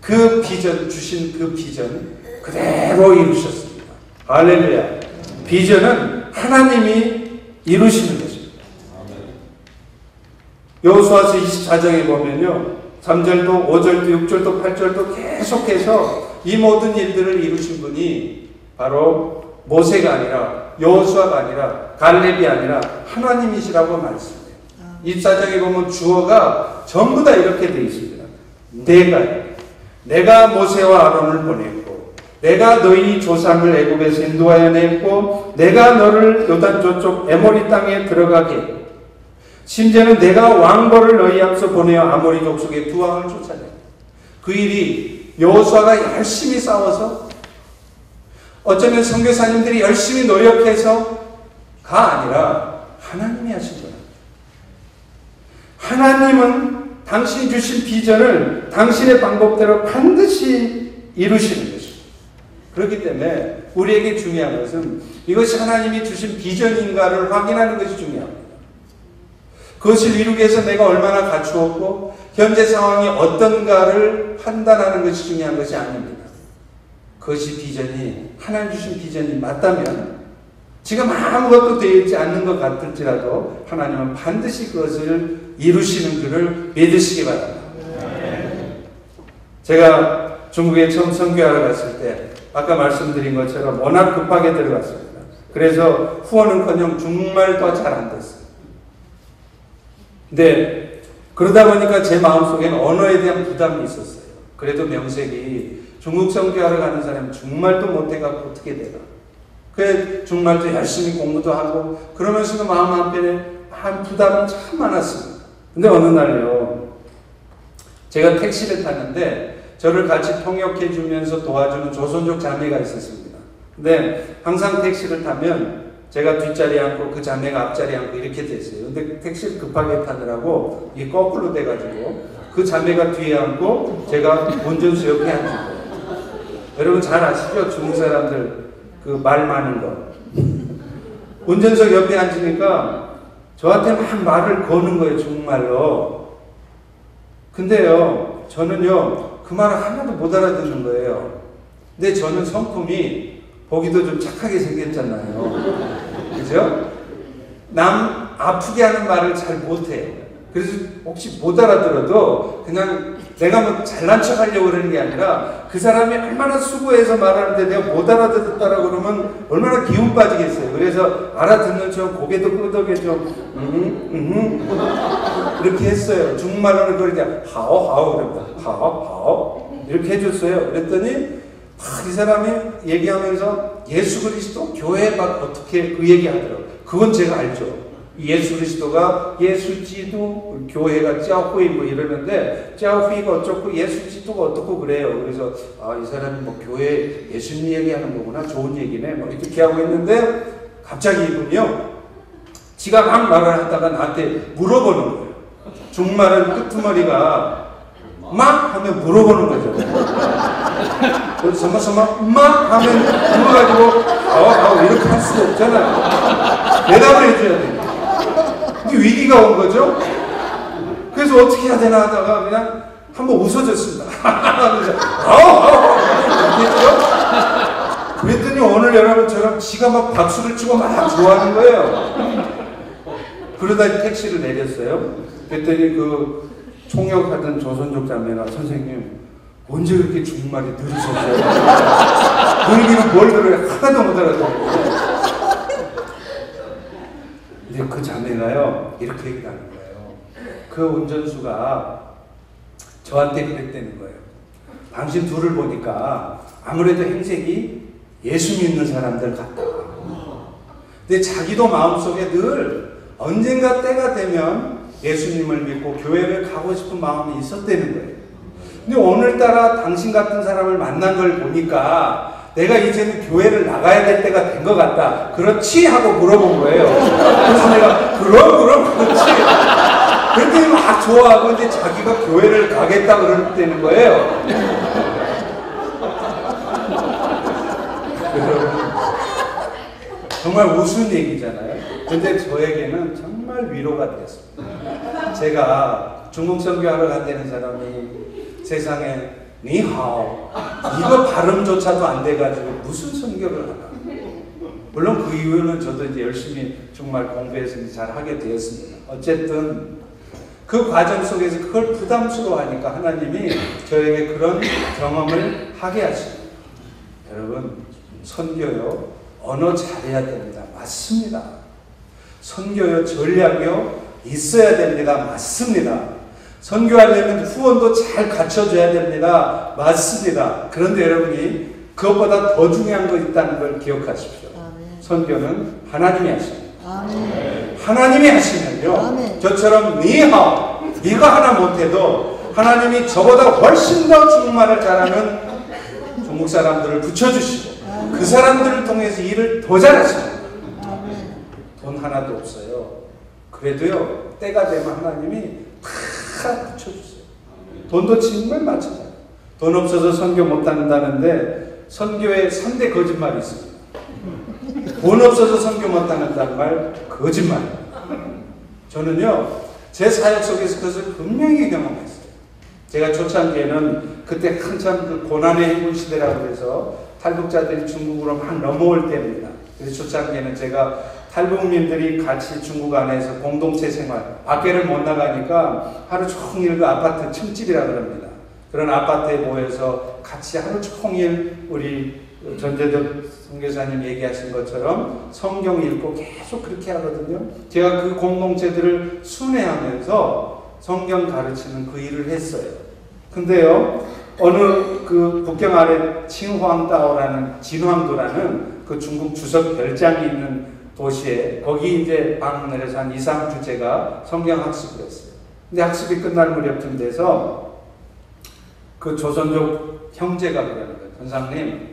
그 비전, 주신 그 비전 그대로 이루셨습니다. 할렐루야. 비전은 하나님이 이루시는 것입니다. 여호수아서 24장에 보면요, 3절도 5절도 6절도 8절도 계속해서 이 모든 일들을 이루신 분이 바로 모세가 아니라 여호수아가 아니라 갈렙이 아니라 하나님이시라고 말씀해요. 24장에 보면 주어가 전부 다 이렇게 되어 있습니다. 내가 모세와 아론을 보냈고 내가 너희 조상을 애굽에서 인도하여 냈고 내가 너를 요단 저쪽 에모리 땅에 들어가게 했고 심지어는 내가 왕벌을 너희 앞서 보내어 아모리 족속의 두 왕을 쫓아내. 그 일이 여호수아가 열심히 싸워서 어쩌면 선교사님들이 열심히 노력해서가 아니라 하나님이 하신 거예요. 하나님은 당신이 주신 비전을 당신의 방법대로 반드시 이루시는 것입니다. 그렇기 때문에 우리에게 중요한 것은 이것이 하나님이 주신 비전인가를 확인하는 것이 중요합니다. 그것을 이루기 위해서 내가 얼마나 갖추었고 현재 상황이 어떤가를 판단하는 것이 중요한 것이 아닙니다. 그것이 비전이 하나님 주신 비전이 맞다면 지금 아무것도 되어 있지 않는 것 같을지라도 하나님은 반드시 그것을 이루시는 줄을 믿으시기 바랍니다. 제가 중국에 처음 선교하러 갔을 때 아까 말씀드린 것처럼 워낙 급하게 들어갔습니다. 그래서 후원은커녕 정말 더 잘 안 됐어요. 근데 그러다 보니까 제 마음속에는 언어에 대한 부담이 있었어요. 그래도 명색이 중국 선교하러 가는 사람이 중말도 못해갖고 어떻게 되나. 그래 중말도 열심히 공부도 하고 그러면서도 마음 한편에 부담은 참 많았습니다. 근데 어느 날요, 제가 택시를 탔는데 저를 같이 통역해 주면서 도와주는 조선족 자매가 있었습니다. 근데 항상 택시를 타면 제가 뒷자리에 앉고 그 자매가 앞자리에 앉고 이렇게 됐어요. 근데 택시를 급하게 타느라고 이게 거꾸로 돼가지고 그 자매가 뒤에 앉고 제가 운전수 옆에 앉은 거예요. 여러분 잘 아시죠? 중국 사람들 그 말 많은 거. 운전석 옆에 앉으니까 저한테 막 말을 거는 거예요. 중국말로. 근데요, 저는요 그 말을 하나도 못 알아듣는 거예요. 근데 저는 성품이 보기도 좀 착하게 생겼잖아요. 그죠? 남 아프게 하는 말을 잘 못해요. 그래서 혹시 못 알아들어도 그냥 내가 뭐 잘난 척 하려고 그러는 게 아니라 그 사람이 얼마나 수고해서 말하는데 내가 못 알아듣었다라고 그러면 얼마나 기운 빠지겠어요. 그래서 알아듣는 척 고개도 끄덕여 좀 이렇게 했어요. 중국말로는 그러니까 하오 그럽니다. 하오 이렇게 해줬어요. 그랬더니 이 사람이 얘기하면서 예수 그리스도 교회 막 어떻게 그 얘기 하더라고요. 그건 제가 알죠. 예수 그리스도가 예수지도 교회가 짜오후이 뭐 이러는데 짜오후이가 어쩌고 예수지도가 어떻고 그래요. 그래서 이 사람이 뭐 교회 예수님 얘기하는 거구나. 좋은 얘기네. 뭐 이렇게 하고 있는데 갑자기 이분이요. 지가 막 말을 하다가 나한테 물어보는 거예요. 중국말은 끄트머리가 막 하면 물어보는 거죠. 그래서 정말 막 하면 물어가지고 이렇게 할 수가 없잖아요. 대답을 해줘야 돼요. 근데 위기가 온 거죠. 그래서 어떻게 해야 되나 하다가 그냥 한번 웃어줬습니다. 그래서 이렇게 했죠. 그랬더니 오늘 여러분처럼 지가 막 박수를 치고 막 좋아하는 거예요. 그러다 택시를 내렸어요. 그랬더니 그 총역하던 조선족 자매가 선생님 언제 그렇게 중국말이 늘으셨어요? 그 얘기는 뭘 들어요? 하나도 못 알아듣고. 근데 그 자매가요 이렇게 얘기를 하는 거예요. 그 운전수가 저한테 그랬다는 거예요. 당신 둘을 보니까 아무래도 행색이 예수 믿는 사람들 같다. 근데 자기도 마음속에 늘 언젠가 때가 되면 예수님을 믿고 교회를 가고 싶은 마음이 있었다는 거예요. 근데 오늘따라 당신 같은 사람을 만난 걸 보니까 내가 이제는 교회를 나가야 될 때가 된 것 같다. 그렇지? 하고 물어본 거예요. 그래서 내가 그럼 그렇지. 그랬더니 막 좋아하고 이제 자기가 교회를 가겠다 그랬다는 거예요. 정말 우스운 얘기잖아요. 근데 저에게는 정말 위로가 되었습니다. 제가 중국 선교하러 간다는 사람이 세상에 니하오 이거 발음조차도 안 돼가지고 무슨 선교를 하나. 물론 그 이후에는 저도 이제 열심히 정말 공부해서 잘 하게 되었습니다. 어쨌든 그 과정 속에서 그걸 부담스러워하니까 하나님이 저에게 그런 경험을 하게 하십니다. 여러분 선교요 언어 잘해야 됩니다. 맞습니다. 선교요 전략이요 있어야 됩니다. 맞습니다. 선교하려면 후원도 잘 갖춰줘야 됩니다. 맞습니다. 그런데 여러분이 그것보다 더 중요한 거 있다는 걸 기억하십시오. 아멘. 선교는 하나님이 하십니다. 아멘. 하나님이 하시면요. 아멘. 저처럼 니하오 이거 하나 못해도 하나님이 저보다 훨씬 더 중국말을 잘하는 중국 사람들을 붙여주시고 아멘. 그 사람들을 통해서 일을 더 잘하십니다. 아멘. 돈 하나도 없어요. 그래도요 때가 되면 하나님이 다 붙여주세요. 돈도 정말 마찬가지예요. 돈 없어서 선교 못한다는데 선교에 3대 거짓말이 있습니다. 돈 없어서 선교 못한다는 말 거짓말이에요. 저는요 제 사역 속에서 그것을 분명히 경험했어요. 제가 초창기에는 그때 한참 그 고난의 행군 시대라고 해서 탈북자들이 중국으로 막 넘어올 때입니다. 그래서 초창기에는 제가 탈북민들이 같이 중국 안에서 공동체 생활, 밖에를 못 나가니까 하루 종일 그 아파트 층집이라 그럽니다. 그런 아파트에 모여서 같이 하루 종일 우리 전재덕 선교사님 얘기하신 것처럼 성경 읽고 계속 그렇게 하거든요. 제가 그 공동체들을 순회하면서 성경 가르치는 그 일을 했어요. 근데요, 어느 그 북경 아래 칭황다오라는 진황도라는 그 중국 주석 별장이 있는 도시에 거기 이제 방문을 해서 한 2, 3주 제가 성경 학습을 했어요. 근데 학습이 끝날 무렵쯤 돼서 그 조선족 형제가 그러는 거예요. 선생님,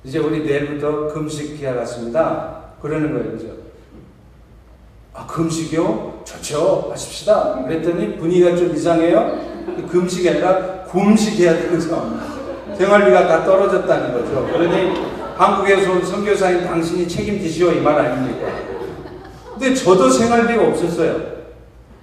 이제 우리 내일부터 금식 기약 같습니다. 그러는 거예요. 그죠? 아, 금식이요? 좋죠. 하십시다. 그랬더니 분위기가 좀 이상해요. 금식이 아니라 굶식해야 되는 상황. 생활비가 다 떨어졌다는 거죠. 그러니 한국에서 온 선교사인 당신이 책임지시오 이 말 아닙니까? 근데 저도 생활비가 없었어요.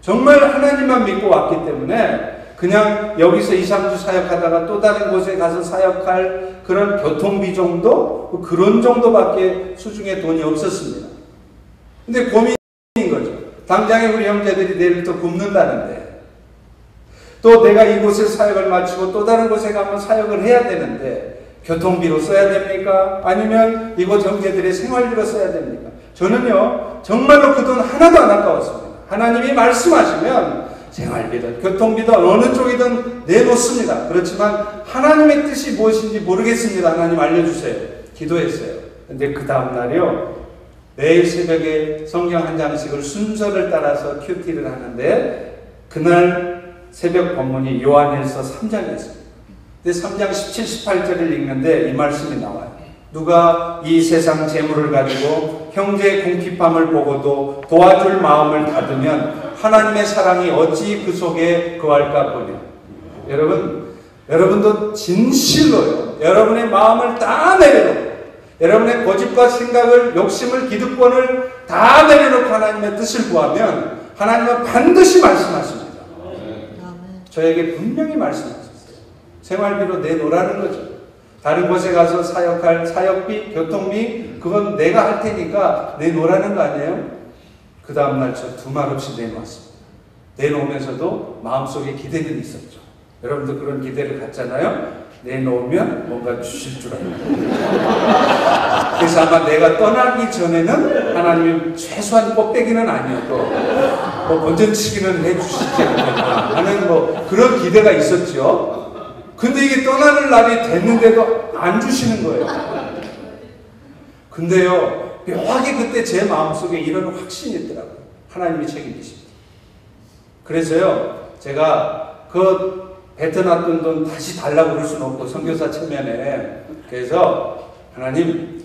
정말 하나님만 믿고 왔기 때문에 그냥 여기서 2, 3주 사역하다가 또 다른 곳에 가서 사역할 그런 교통비 정도? 그런 정도밖에 수중에 돈이 없었습니다. 근데 고민인 거죠. 당장에 우리 형제들이 내일부터 굶는다는데 또 내가 이곳에 사역을 마치고 또 다른 곳에 가면 사역을 해야 되는데 교통비로 써야 됩니까? 아니면 이곳 형제들의 생활비로 써야 됩니까? 저는요 정말로 그 돈 하나도 안 아까웠습니다. 하나님이 말씀하시면 생활비든 교통비든 어느 쪽이든 내놓습니다. 그렇지만 하나님의 뜻이 무엇인지 모르겠습니다. 하나님 알려주세요. 기도했어요. 근데 그 다음날이요 매일 새벽에 성경 한 장씩을 순서를 따라서 큐티를 하는데 그날 새벽 본문이 요한일서 3장이었습니다. 근데 3장 17, 18절을 읽는데 이 말씀이 나와요. 누가 이 세상 재물을 가지고 형제의 궁핍함을 보고도 도와줄 마음을 닫으면 하나님의 사랑이 어찌 그 속에 거할까 보냐. 여러분도 진실로요. 여러분의 마음을 다 내려놓고 여러분의 고집과 생각을 욕심을 기득권을 다 내려놓고 하나님의 뜻을 구하면 하나님은 반드시 말씀하십니다. 저에게 분명히 말씀하셨어요. 생활비로 내놓으라는 거죠. 다른 곳에 가서 사역할 사역비, 교통비 그건 내가 할 테니까 내놓으라는 거 아니에요? 그 다음날 저 두 말 없이 내놓았습니다. 내놓으면서도 마음속에 기대는 있었죠. 여러분도 그런 기대를 갖잖아요. 내놓으면 뭔가 주실 줄 알고. 그래서 아마 내가 떠나기 전에는 하나님이 최소한 껍데기는 아니어도 뭐 건전치기는 해주시지 않겠나 하는 뭐 그런 기대가 있었죠. 근데 이게 떠나는 날이 됐는데도 안 주시는 거예요. 근데요, 묘하게 그때 제 마음속에 이런 확신이 있더라고요. 하나님이 책임지십니다. 그래서요, 제가 그 뱉어놨던 돈 다시 달라고 그럴 수는 없고, 선교사 체면에. 그래서 하나님,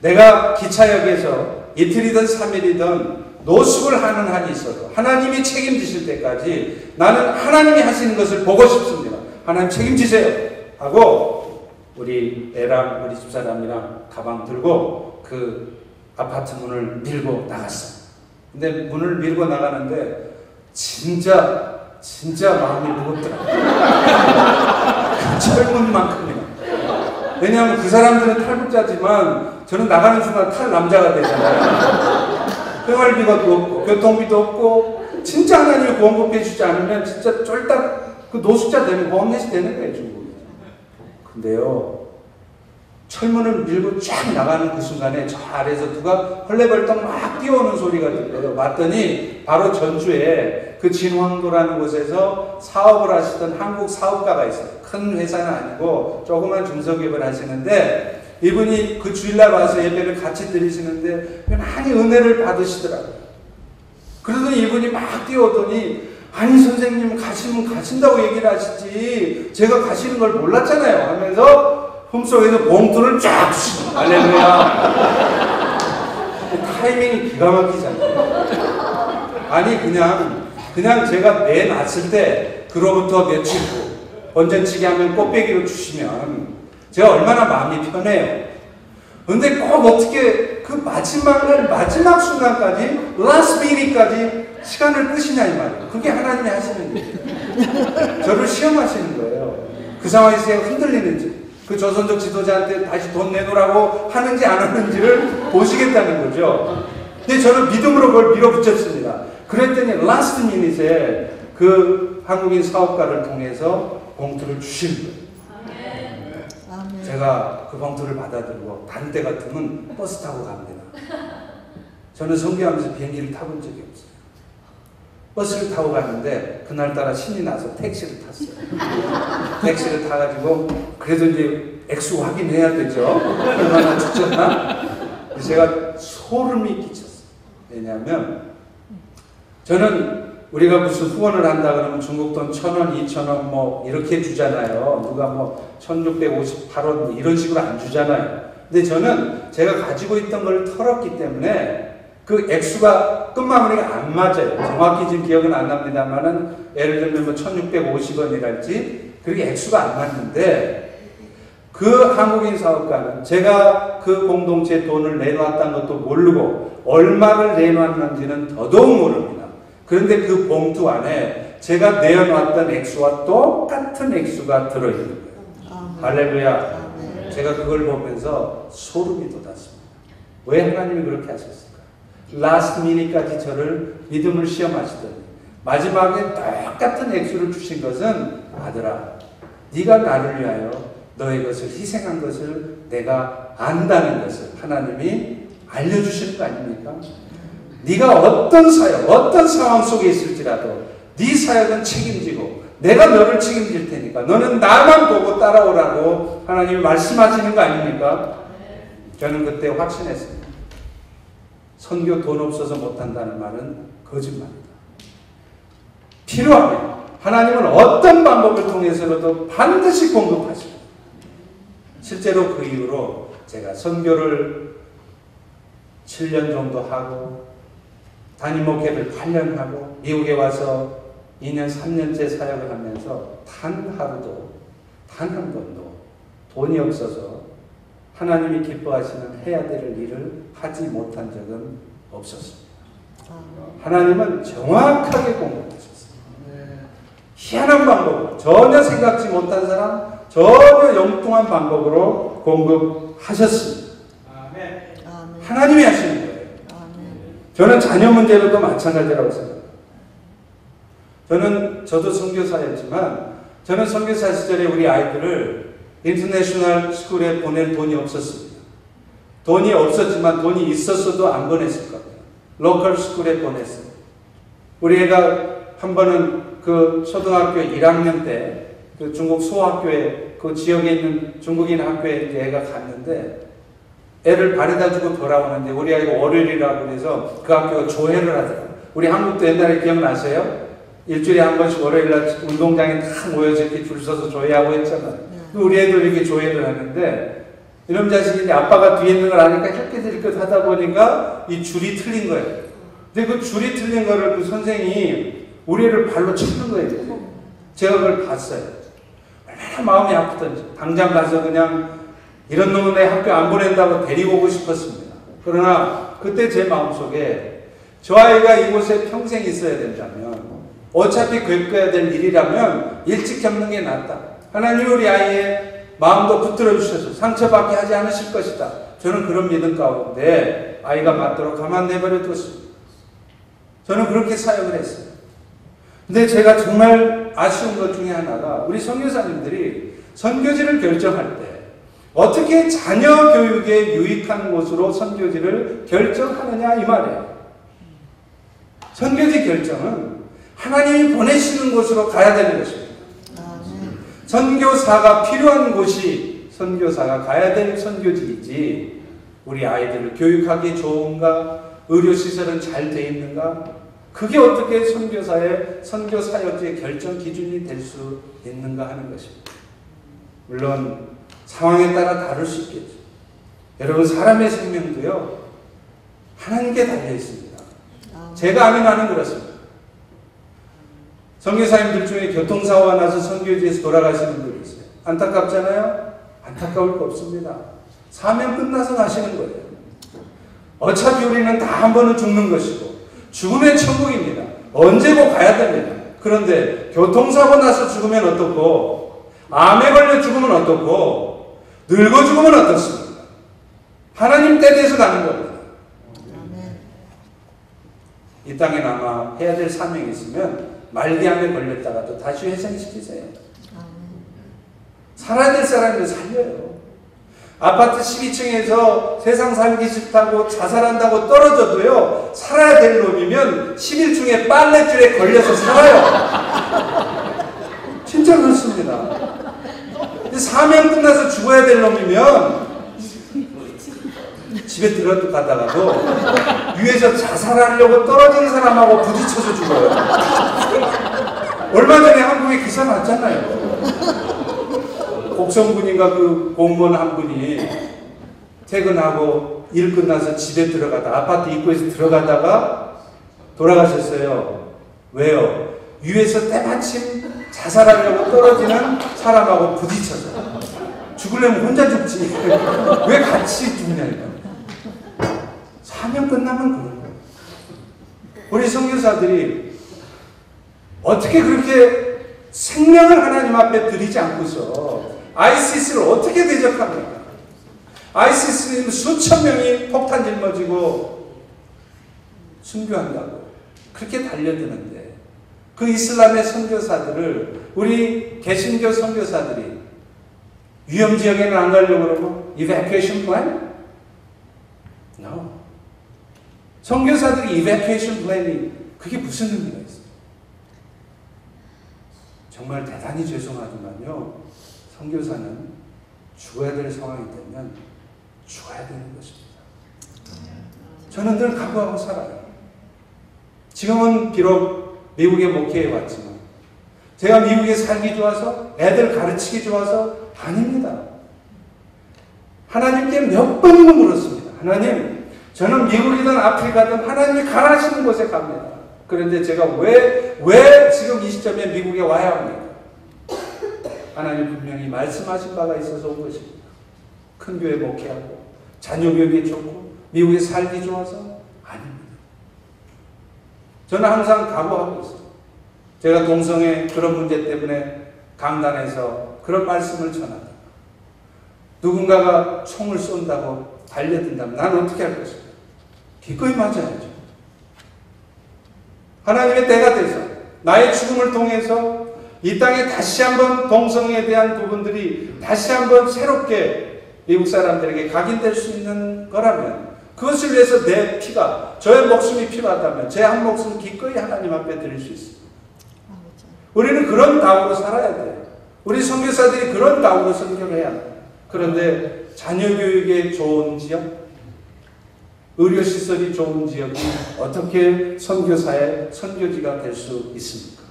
내가 기차역에서 이틀이든 3일이든 노숙을 하는 한이 있어도 하나님이 책임지실 때까지 나는 하나님이 하시는 것을 보고 싶습니다. 하나님 책임지세요 하고 우리 애랑 우리 집사람이랑 가방 들고 그 아파트 문을 밀고 나갔어요. 근데 문을 밀고 나가는데 진짜 마음이 무겁더라고요. 그 철문만큼이나. 왜냐하면 그 사람들은 탈북자지만 저는 나가는 순간 탈남자가 되잖아요. 생활비가 없고 교통비도 없고 진짜 하나님이 보험금 해주지 않으면 진짜 쫄딱 그 노숙자 되면 보험내시 되는 거예요, 중국에. 근데요, 철문을 밀고 쫙 나가는 그 순간에 저 아래에서 누가 헐레벌떡 막 뛰어오는 소리가 들려요. 봤더니 바로 전주에 그 진황도라는 곳에서 사업을 하시던 한국 사업가가 있어요. 큰 회사는 아니고 조그만 중소기업을 하시는데 이분이 그 주일날 와서 예배를 같이 드리시는데 많이 은혜를 받으시더라고요. 그러더니 이분이 막 뛰어오더니 아니 선생님 가시면 가신다고 얘기를 하시지 제가 가시는 걸 몰랐잖아요 하면서 품속에서 봉투를 쫙 주시고 할렐루야. 타이밍이 기가 막히잖아요. 아니 그냥 제가 내놨을 때 그로부터 며칠 후 번전치기 하면 꽃배기로 주시면 제가 얼마나 마음이 편해요. 근데 꼭 어떻게 그 마지막 순간까지 last minute까지 시간을 끄시냐 이 말이에요. 그게 하나님이 하시는 일이에요. 저를 시험하시는 거예요. 그 상황에서 제가 흔들리는지 그 조선족 지도자한테 다시 돈 내놓으라고 하는지 안 하는지를 보시겠다는 거죠. 근데 저는 믿음으로 그걸 밀어붙였습니다. 그랬더니 last minute에 그 한국인 사업가를 통해서 봉투를 주신 거예요. 제가 그 봉투를 받아들고 다른 때 같으면 버스 타고 갑니다. 저는 선교하면서 비행기를 타본 적이 없어요. 버스를 타고 갔는데 그날따라 신이 나서 택시를 탔어요. 택시를 타가지고 그래도 이제 액수 확인해야 되죠. 얼마나 죽었나? 제가 소름이 끼쳤어요. 왜냐하면 저는 우리가 무슨 후원을 한다 그러면 중국 돈 1,000원, 2,000원 뭐 이렇게 주잖아요. 누가 뭐 1,658원 뭐 이런 식으로 안 주잖아요. 근데 저는 제가 가지고 있던 걸 털었기 때문에 그 액수가 끝마무리가 안 맞아요. 정확히 지금 기억은 안 납니다만은 예를 들면 뭐 1,650원이랄지 그렇게 액수가 안 맞는데 그 한국인 사업가는 제가 그 공동체 돈을 내놓았다는 것도 모르고 얼마를 내놓았는지는 더더욱 모릅니다. 그런데 그 봉투 안에 제가 내어놨던 액수와 똑같은 액수가 들어있는 거예요. 할렐루야. 제가 그걸 보면서 소름이 돋았습니다. 왜 하나님이 그렇게 하셨을까? 라스트 미니까지 저를 믿음을 시험하시더니 마지막에 똑같은 액수를 주신 것은 아들아, 네가 나를 위하여 너의 것을 희생한 것을 내가 안다는 것을 하나님이 알려주시는 거 아닙니까? 네가 어떤 사역, 어떤 상황 속에 있을지라도 네 사역은 책임지고 내가 너를 책임질 테니까 너는 나만 보고 따라오라고 하나님이 말씀하시는 거 아닙니까? 저는 그때 확신했습니다. 선교 돈 없어서 못한다는 말은 거짓말이다. 필요하면 하나님은 어떤 방법을 통해서라도 반드시 공급하시고 실제로 그 이후로 제가 선교를 7년 정도 하고 단임 목회를 8년 하고 미국에 와서 2년 3년째 사역을 하면서 단 하루도 단 한 번도 돈이 없어서 하나님이 기뻐하시는 해야 될 일을 하지 못한 적은 없었습니다. 하나님은 정확하게 공급하셨습니다. 희한한 방법으로 전혀 생각지 못한 사람 전혀 영뚱한 방법으로 공급하셨습니다. 하나님이 하시는 거예요. 저는 자녀 문제로도 마찬가지라고 생각합니다. 저도 선교사였지만 저는 선교사 시절에 우리 아이들을 인터내셔널 스쿨에 보낼 돈이 없었습니다. 돈이 없었지만 돈이 있었어도 안 보냈을 겁니다. 로컬 스쿨에 보냈어요. 우리 애가 한 번은 그 초등학교 1학년 때 그 중국 소학교에 그 지역에 있는 중국인 학교에 애가 갔는데 애를 바래다 주고 돌아오는데 우리 아이가 월요일이라고 해서 그 학교가 조회를 하더라고요. 우리 한국도 옛날에 기억나세요? 일주일에 한 번씩 월요일날 운동장에 다 모여서 이렇게 줄 서서 조회하고 했잖아요. 우리 애도 이렇게 조회를 하는데 이놈 자식이 아빠가 뒤에 있는 걸 아니까 힐끗힐끗 하다 보니까 이 줄이 틀린 거예요. 근데 그 줄이 틀린 거를 그 선생이 우리 애를 발로 치는 거예요. 제가 그걸 봤어요. 얼마나 마음이 아프던지 당장 가서 그냥 이런 놈은 내 학교 안 보낸다고 데리고 오고 싶었습니다. 그러나 그때 제 마음속에 저 아이가 이곳에 평생 있어야 된다면 어차피 겪어야 될 일이라면 일찍 겪는 게 낫다. 하나님 우리 아이의 마음도 붙들어 주셔서 상처받게 하지 않으실 것이다. 저는 그런 믿음 가운데 아이가 맞도록 가만 내버려 뒀습니다. 저는 그렇게 사역을 했어요. 근데 제가 정말 아쉬운 것 중에 하나가 우리 선교사님들이 선교지를 결정할 때 어떻게 자녀 교육에 유익한 곳으로 선교지를 결정하느냐 이 말이에요. 선교지 결정은 하나님이 보내시는 곳으로 가야 되는 것입니다. 선교사가 필요한 곳이 선교사가 가야 될 선교지이지 우리 아이들을 교육하기 좋은가 의료시설은 잘 돼 있는가 그게 어떻게 선교사의 선교사역지의 결정 기준이 될 수 있는가 하는 것입니다. 물론 상황에 따라 다를 수 있겠죠. 여러분 사람의 생명도요 하나님께 달려 있습니다. 제가 아는 한은 그렇습니다. 선교사님들 중에 교통사고가 나서 선교지에서 돌아가시는 분이 있어요. 안타깝잖아요? 안타까울 거 없습니다. 사명 끝나서 가시는 거예요. 어차피 우리는 다 한 번은 죽는 것이고 죽으면 천국입니다. 언제고 가야 됩니다. 그런데 교통사고 나서 죽으면 어떻고 암에 걸려 죽으면 어떻고 늙어 죽으면 어떻습니까? 하나님 때에서 가는 겁니다. 이 땅에 남아 해야 될 사명이 있으면 말기암에 걸렸다가도 다시 회생시키세요. 살아야 될 사람들 살려요. 아파트 12층에서 세상 살기 싫다고 자살한다고 떨어져도요 살아야 될 놈이면 11층에 빨랫줄에 걸려서 살아요. 진짜 그렇습니다. 사명 끝나서 죽어야 될 놈이면 집에 들어가다가도 위에서 자살하려고 떨어지는 사람하고 부딪혀서 죽어요. 얼마 전에 한국에 기사 났잖아요. 곡성군인가 그 공무원 한 분이 퇴근하고 일 끝나서 집에 들어가다 아파트 입구에서 들어가다가 돌아가셨어요. 왜요? 위에서 때마침 자살하려고 떨어지는 사람하고 부딪혀서. 죽으려면 혼자 죽지. 왜 같이 죽냐니까. 사명 끝나면 그런 거예요. 우리 선교사들이 어떻게 그렇게 생명을 하나님 앞에 드리지 않고서 아이시스를 어떻게 대적합니까? 아이시스는 수천 명이 폭탄 짊어지고 순교한다고 그렇게 달려드는데 그 이슬람의 선교사들을 우리 개신교 선교사들이 위험지역에는 안 가려고 그러고 evacuation plan? No. 선교사들이 evacuation plan이 그게 무슨 의미가 있어요? 정말 대단히 죄송하지만요. 선교사는 죽어야 될 상황이 되면 죽어야 되는 것입니다. 저는 늘 각오하고 살아요. 지금은 비록 미국에 목회해 왔지만 제가 미국에 살기 좋아서 애들 가르치기 좋아서 아닙니다. 하나님께 몇 번이고 물었습니다. 하나님, 저는 미국이든 아프리카든 하나님이 가라하시는 곳에 갑니다. 그런데 제가 왜 지금 이 시점에 미국에 와야 합니까? 하나님 분명히 말씀하신 바가 있어서 온 것입니다. 큰 교회 목회하고 자녀 교육이 좋고 미국에 살기 좋아서 아닙니다. 저는 항상 각오하고 있어요. 제가 동성애 그런 문제 때문에 강단에서 그런 말씀을 전한다. 누군가가 총을 쏜다고 달려든다면 나는 어떻게 할 것인가? 기꺼이 맞아야죠. 하나님의 때가 돼서 나의 죽음을 통해서 이 땅에 다시 한번 동성애에 대한 부분들이 다시 한번 새롭게 미국 사람들에게 각인될 수 있는 거라면, 그것을 위해서 내 피가, 저의 목숨이 필요하다면 제 한 목숨 기꺼이 하나님 앞에 드릴 수 있습니다. 우리는 그런 각오로 살아야 돼요. 우리 선교사들이 그런 각오로 선교를 해야 돼요. 그런데 자녀 교육에 좋은 지역, 의료시설이 좋은 지역이 어떻게 선교사의 선교지가 될 수 있습니까?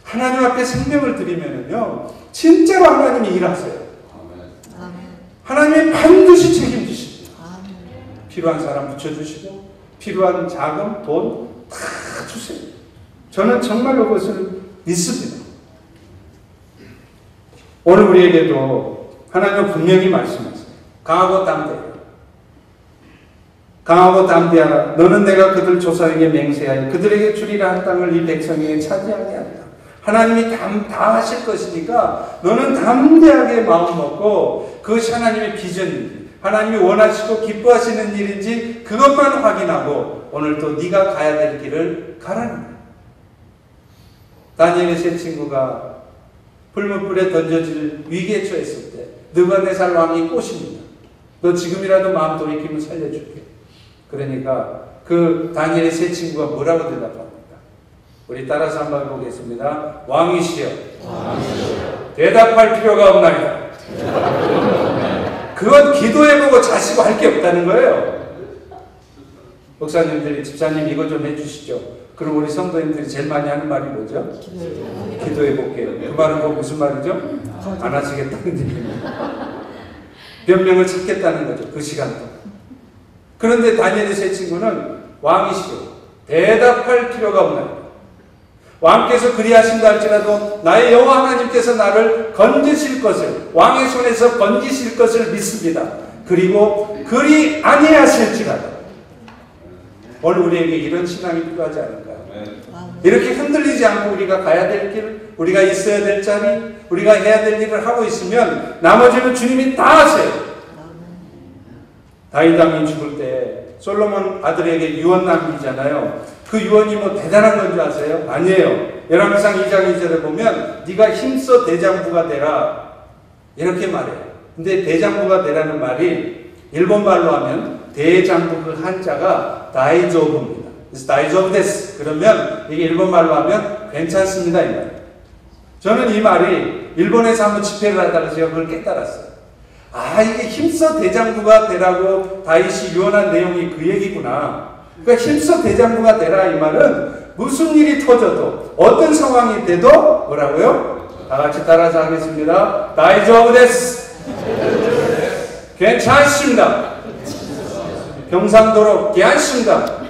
하나님 앞에 생명을 드리면은요, 진짜로 하나님이 일하세요. 하나님이 반드시 책임지십니다. 필요한 사람 붙여주시고, 필요한 자금, 돈 다 주세요. 저는 정말로 그것을 믿습니다. 오늘 우리에게도 하나님은 분명히 말씀하세요. 강하고 담대하라. 강하고 담대하라. 너는 내가 그들 조상에게 맹세하여 그들에게 주리라 한 땅을 이 백성에게 차지하게 하리라. 하나님이 다 하실 것이니까 너는 담대하게 마음 먹고, 그것이 하나님의 비전인지, 하나님이 원하시고 기뻐하시는 일인지 그것만 확인하고 오늘 또 네가 가야 될 길을 가라는 거예요. 다니엘의 세 친구가 불못불에 던져질 위기에 처했을 때 느부갓네살 왕이 꼬십니다. 너 지금이라도 마음 돌이키면 살려줄게. 그러니까 그 다니엘의 세 친구가 뭐라고 대답합니까? 우리 따라서 한번 보겠습니다. 왕이시여, 대답할 필요가 없나이다. 그건 기도해보고 자시고 할 게 없다는 거예요. 목사님들이, 집사님 이거 좀 해주시죠. 그럼 우리 성도님들이 제일 많이 하는 말이 뭐죠? 기도해볼게요. 그 말은 뭐 무슨 말이죠? 안 하시겠다는 얘기입니다. 변명을 찾겠다는 거죠. 그 시간 동안. 그런데 다니엘의 세 친구는 왕이시여, 대답할 필요가 없나요? 왕께서 그리하신다 할지라도 나의 여호와 하나님께서 나를 건지실 것을, 왕의 손에서 건지실 것을 믿습니다. 그리고 그리 아니하실지라도. 오늘 우리에게 이런 신앙이 필요하지 않을까요? 이렇게 흔들리지 않고 우리가 가야 될 길, 우리가 있어야 될 자리, 우리가 해야 될 일을 하고 있으면 나머지는 주님이 다 하세요. 다윗 왕이 죽을 때 솔로몬 아들에게 유언 남기잖아요. 그 유언이 뭐 대단한 건 줄 아세요? 아니에요. 열왕기상 2장 2절에 보면 네가 힘써 대장부가 되라 이렇게 말해요. 근데 대장부가 되라는 말이 일본 말로 하면 대장부 그 한자가 다이조부입니다. 그래서 다이조부 데스. 그러면 이게 일본 말로 하면 괜찮습니다 이 말이에요. 저는 이 말이 일본에서 한번 집회를 하다가 제가 그걸 깨달았어요. 아, 이게 힘써 대장부가 되라고 다윗이 유언한 내용이 그 얘기구나. 그러니까 힘써 대장부가 되라 이 말은 무슨 일이 터져도 어떤 상황이 돼도 뭐라고요? 다 같이 따라서 하겠습니다. 다이조부 데스. 괜찮습니다. 경상도로 괜찮습니다.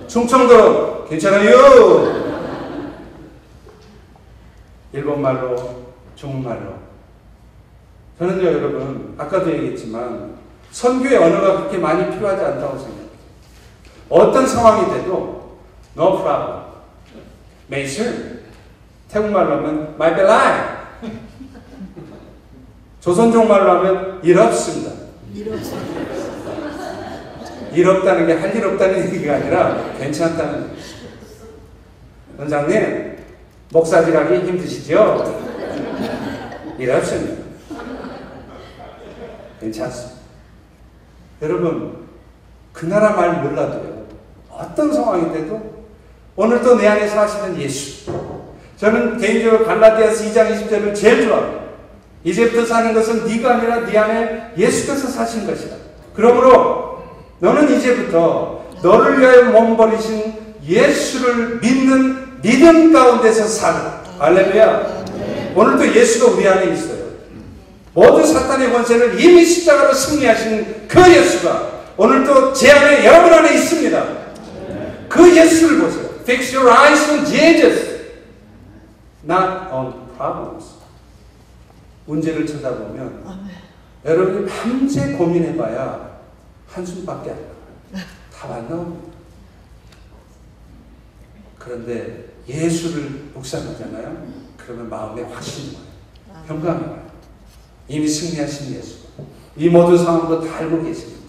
충청도로 괜찮아요. 일본말로, 중국말로. 저는요, 여러분, 아까도 얘기했지만 선교의 언어가 그렇게 많이 필요하지 않다고 생각해요. 어떤 상황이 돼도 no problem. 메이슬. 태국말로 하면 my belai. 조선족말로 하면 일 없습니다. 일 없다는 게 할 일 없다는 얘기가 아니라 괜찮다는 얘기예요. 원장님, 목사질하기 힘드시죠? 일 없습니다. 괜찮습니다. 여러분, 그 나라 말 몰라도요, 어떤 상황이 돼도 오늘도 내 안에 사시는 예수. 저는 개인적으로 갈라디아서 2장 20절을 제일 좋아합니다. 이제부터 사는 것은 네가 아니라 네 안에 예수께서 사신 것이다. 그러므로 너는 이제부터 너를 위하여 몸 버리신 예수를 믿는 믿음 가운데서 살아. 할렐루야. 오늘도 예수가 우리 안에 있어요. 모든 사탄의 권세를 이미 십자가로 승리하신 그 예수가 오늘도 제 안에, 여러분 안에 있습니다. 그 예수를 보세요. Fix your eyes on Jesus, not on problems. 문제를 쳐다보면 여러분이 밤새 고민해봐야 한숨밖에 안 나와요. 답 안 나옵니다. 그런데 예수를 묵상하잖아요. 그러면 마음에 확신이 와요. 평강이 와요. 이미 승리하신 예수. 이 모든 상황도 다 알고 계십니다.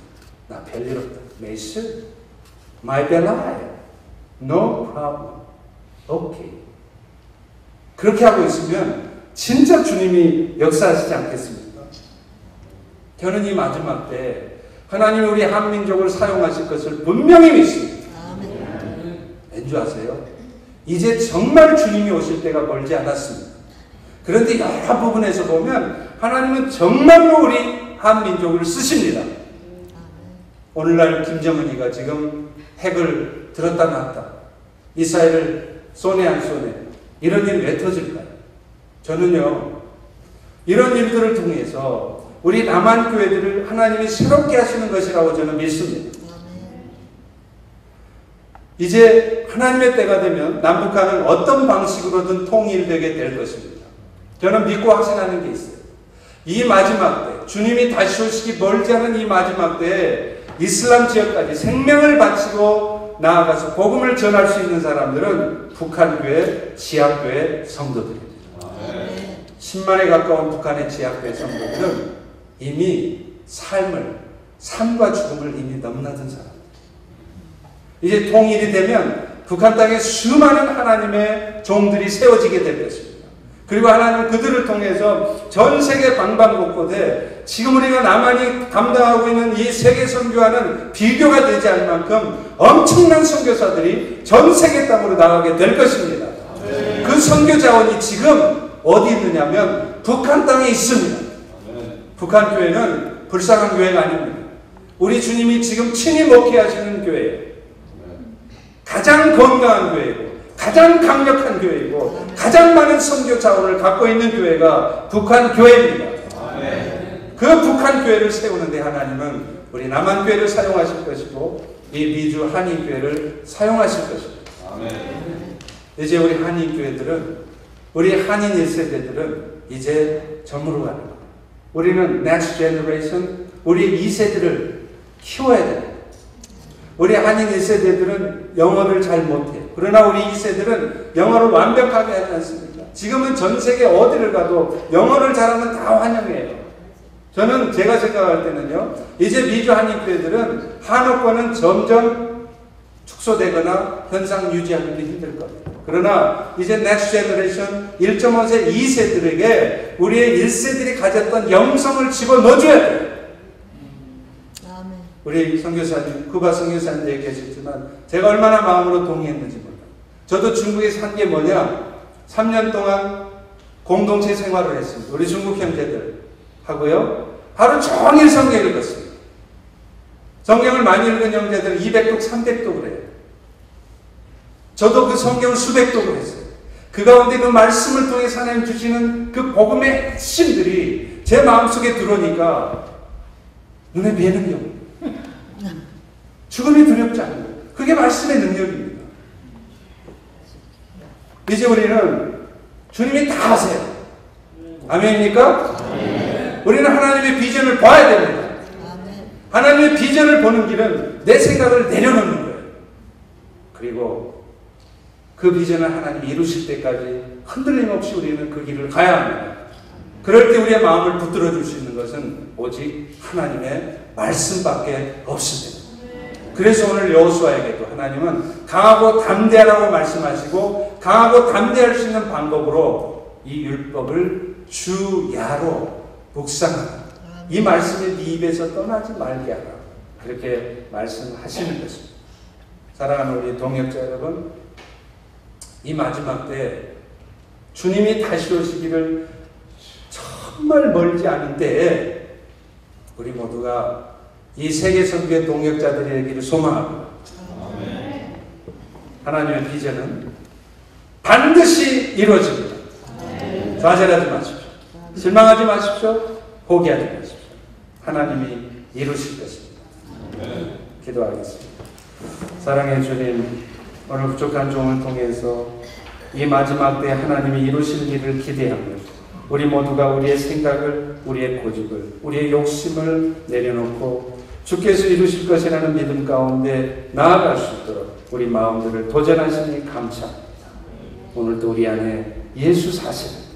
나 별일 없다. 메이스, 마이 벨라이. No problem. Okay. 그렇게 하고 있으면 진짜 주님이 역사하시지 않겠습니까? 저는 이 마지막 때 하나님이 우리 한민족을 사용하실 것을 분명히 믿습니다. 왠지 아세요? 이제 정말 주님이 오실 때가 멀지 않았습니다. 그런데 여러 부분에서 보면 하나님은 정말로 우리 한민족을 쓰십니다. 오늘날 김정은이가 지금 핵을 들었다 놨다, 미사일을 쏘네 안 쏘네, 이런 일이 왜 터질까요? 저는요, 이런 일들을 통해서 우리 남한 교회들을 하나님이 새롭게 하시는 것이라고 저는 믿습니다. 이제 하나님의 때가 되면 남북한은 어떤 방식으로든 통일되게 될 것입니다. 저는 믿고 확신하는 게 있어요. 이 마지막 때, 주님이 다시 오시기 멀지 않은 이 마지막 때에 이슬람 지역까지 생명을 바치고 나아가서 복음을 전할 수 있는 사람들은 북한교회, 지하교회 성도들입니다. 10만에 가까운 북한의 지하교회 성도들은 이미 삶과 죽음을 이미 넘나든 사람. 이제 통일이 되면 북한 땅에 수많은 하나님의 종들이 세워지게 될 것입니다. 그리고 하나님은 그들을 통해서 전 세계 방방곳곳에 지금 우리가 남한이 감당하고 있는 이 세계 선교와는 비교가 되지 않을 만큼 엄청난 선교사들이 전 세계 땅으로 나가게 될 것입니다. 그 선교 자원이 지금 어디 있느냐면 북한 땅에 있습니다. 북한 교회는 불쌍한 교회가 아닙니다. 우리 주님이 지금 친히 목회하시는 교회예요. 가장 건강한 교회이고 가장 강력한 교회이고 가장 많은 선교 자원을 갖고 있는 교회가 북한 교회입니다. 그 북한 교회를 세우는데 하나님은 우리 남한 교회를 사용하실 것이고 이 미주 한인 교회를 사용하실 것입니다. 이제 우리 한인 교회들은, 우리 한인 1세대들은 이제 저물어 가는 거예요. 우리는 next generation, 우리 2세들을 키워야 돼요. 우리 한인 1세대들은 영어를 잘 못해요. 그러나 우리 2세들은 영어를 완벽하게 하지 않습니까? 지금은 전 세계 어디를 가도 영어를 잘하면 다 환영해요. 저는 제가 생각할 때는요, 이제 미주 한인교회들은 한어권은 점점 축소되거나 현상 유지하기도 힘들 겁니다. 그러나 이제 넥스트 제너레이션 1.5세 2세들에게 우리의 1세들이 가졌던 영성을 집어넣어줘야 돼요. 우리 선교사님, 쿠바 선교사님 얘기하셨지만 제가 얼마나 마음으로 동의했는지 몰라요. 저도 중국에서 한 게 뭐냐, 3년 동안 공동체 생활을 했습니다. 우리 중국 형제들 하고요. 하루 종일 성경을 읽었습니다. 성경을 많이 읽은 형제들은 200독, 300독을 해요. 저도 그 성경을 수백 독을 했어요. 그 가운데 그 말씀을 통해 하나님 주시는 그 복음의 핵심들이 제 마음속에 들어오니까 눈에 뵈는 경, 죽음이 두렵지 않은 거예요. 그게 말씀의 능력입니다. 이제 우리는 주님이 다 하세요. 아멘입니까? 아멘. 우리는 하나님의 비전을 봐야 됩니다. 아멘. 하나님의 비전을 보는 길은 내 생각을 내려놓는 거예요. 그리고 그 비전을 하나님이 이루실 때까지 흔들림 없이 우리는 그 길을 가야 합니다. 그럴 때 우리의 마음을 붙들어 줄 수 있는 것은 오직 하나님의 말씀밖에 없습니다. 그래서 오늘 여호수아에게도 하나님은 강하고 담대하라고 말씀하시고 강하고 담대할 수 있는 방법으로 이 율법을 주야로 묵상하라. 이 말씀이 네 입에서 떠나지 말게 하라. 그렇게 말씀하시는 것입니다. 사랑하는 우리 동역자 여러분, 이 마지막 때 주님이 다시 오시기를 정말 멀지 않은 때에 우리 모두가 이 세계 선교의 동역자들이 되기를 소망합니다. 하나님의 비전은 반드시 이루어집니다. 좌절하지 마십시오. 실망하지 마십시오. 포기하지 마십시오. 하나님이 이루실 것입니다. 기도하겠습니다. 사랑의 주님, 오늘 부족한 종을 통해서 이 마지막 때 하나님이 이루실 일을 기대하며 우리 모두가 우리의 생각을, 우리의 고집을, 우리의 욕심을 내려놓고 주께서 이루실 것이라는 믿음 가운데 나아갈 수 있도록 우리 마음들을 도전하시니 감사합니다. 오늘도 우리 안에 예수 사시는데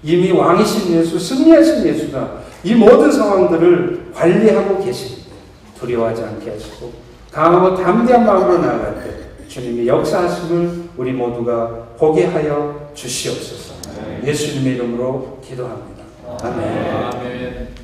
이미 왕이신 예수, 승리하신 예수가 이 모든 상황들을 관리하고 계십니다. 두려워하지 않게 하시고 강하고 담대한 마음으로 나아갈 때 주님의 역사하심을 우리 모두가 보게 하여 주시옵소서. 예수님의 이름으로 기도합니다. 아멘. 아멘.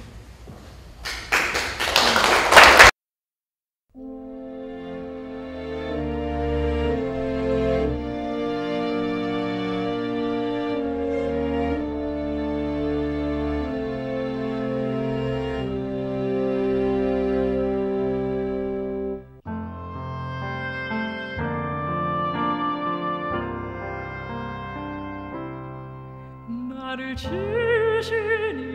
나를 지으신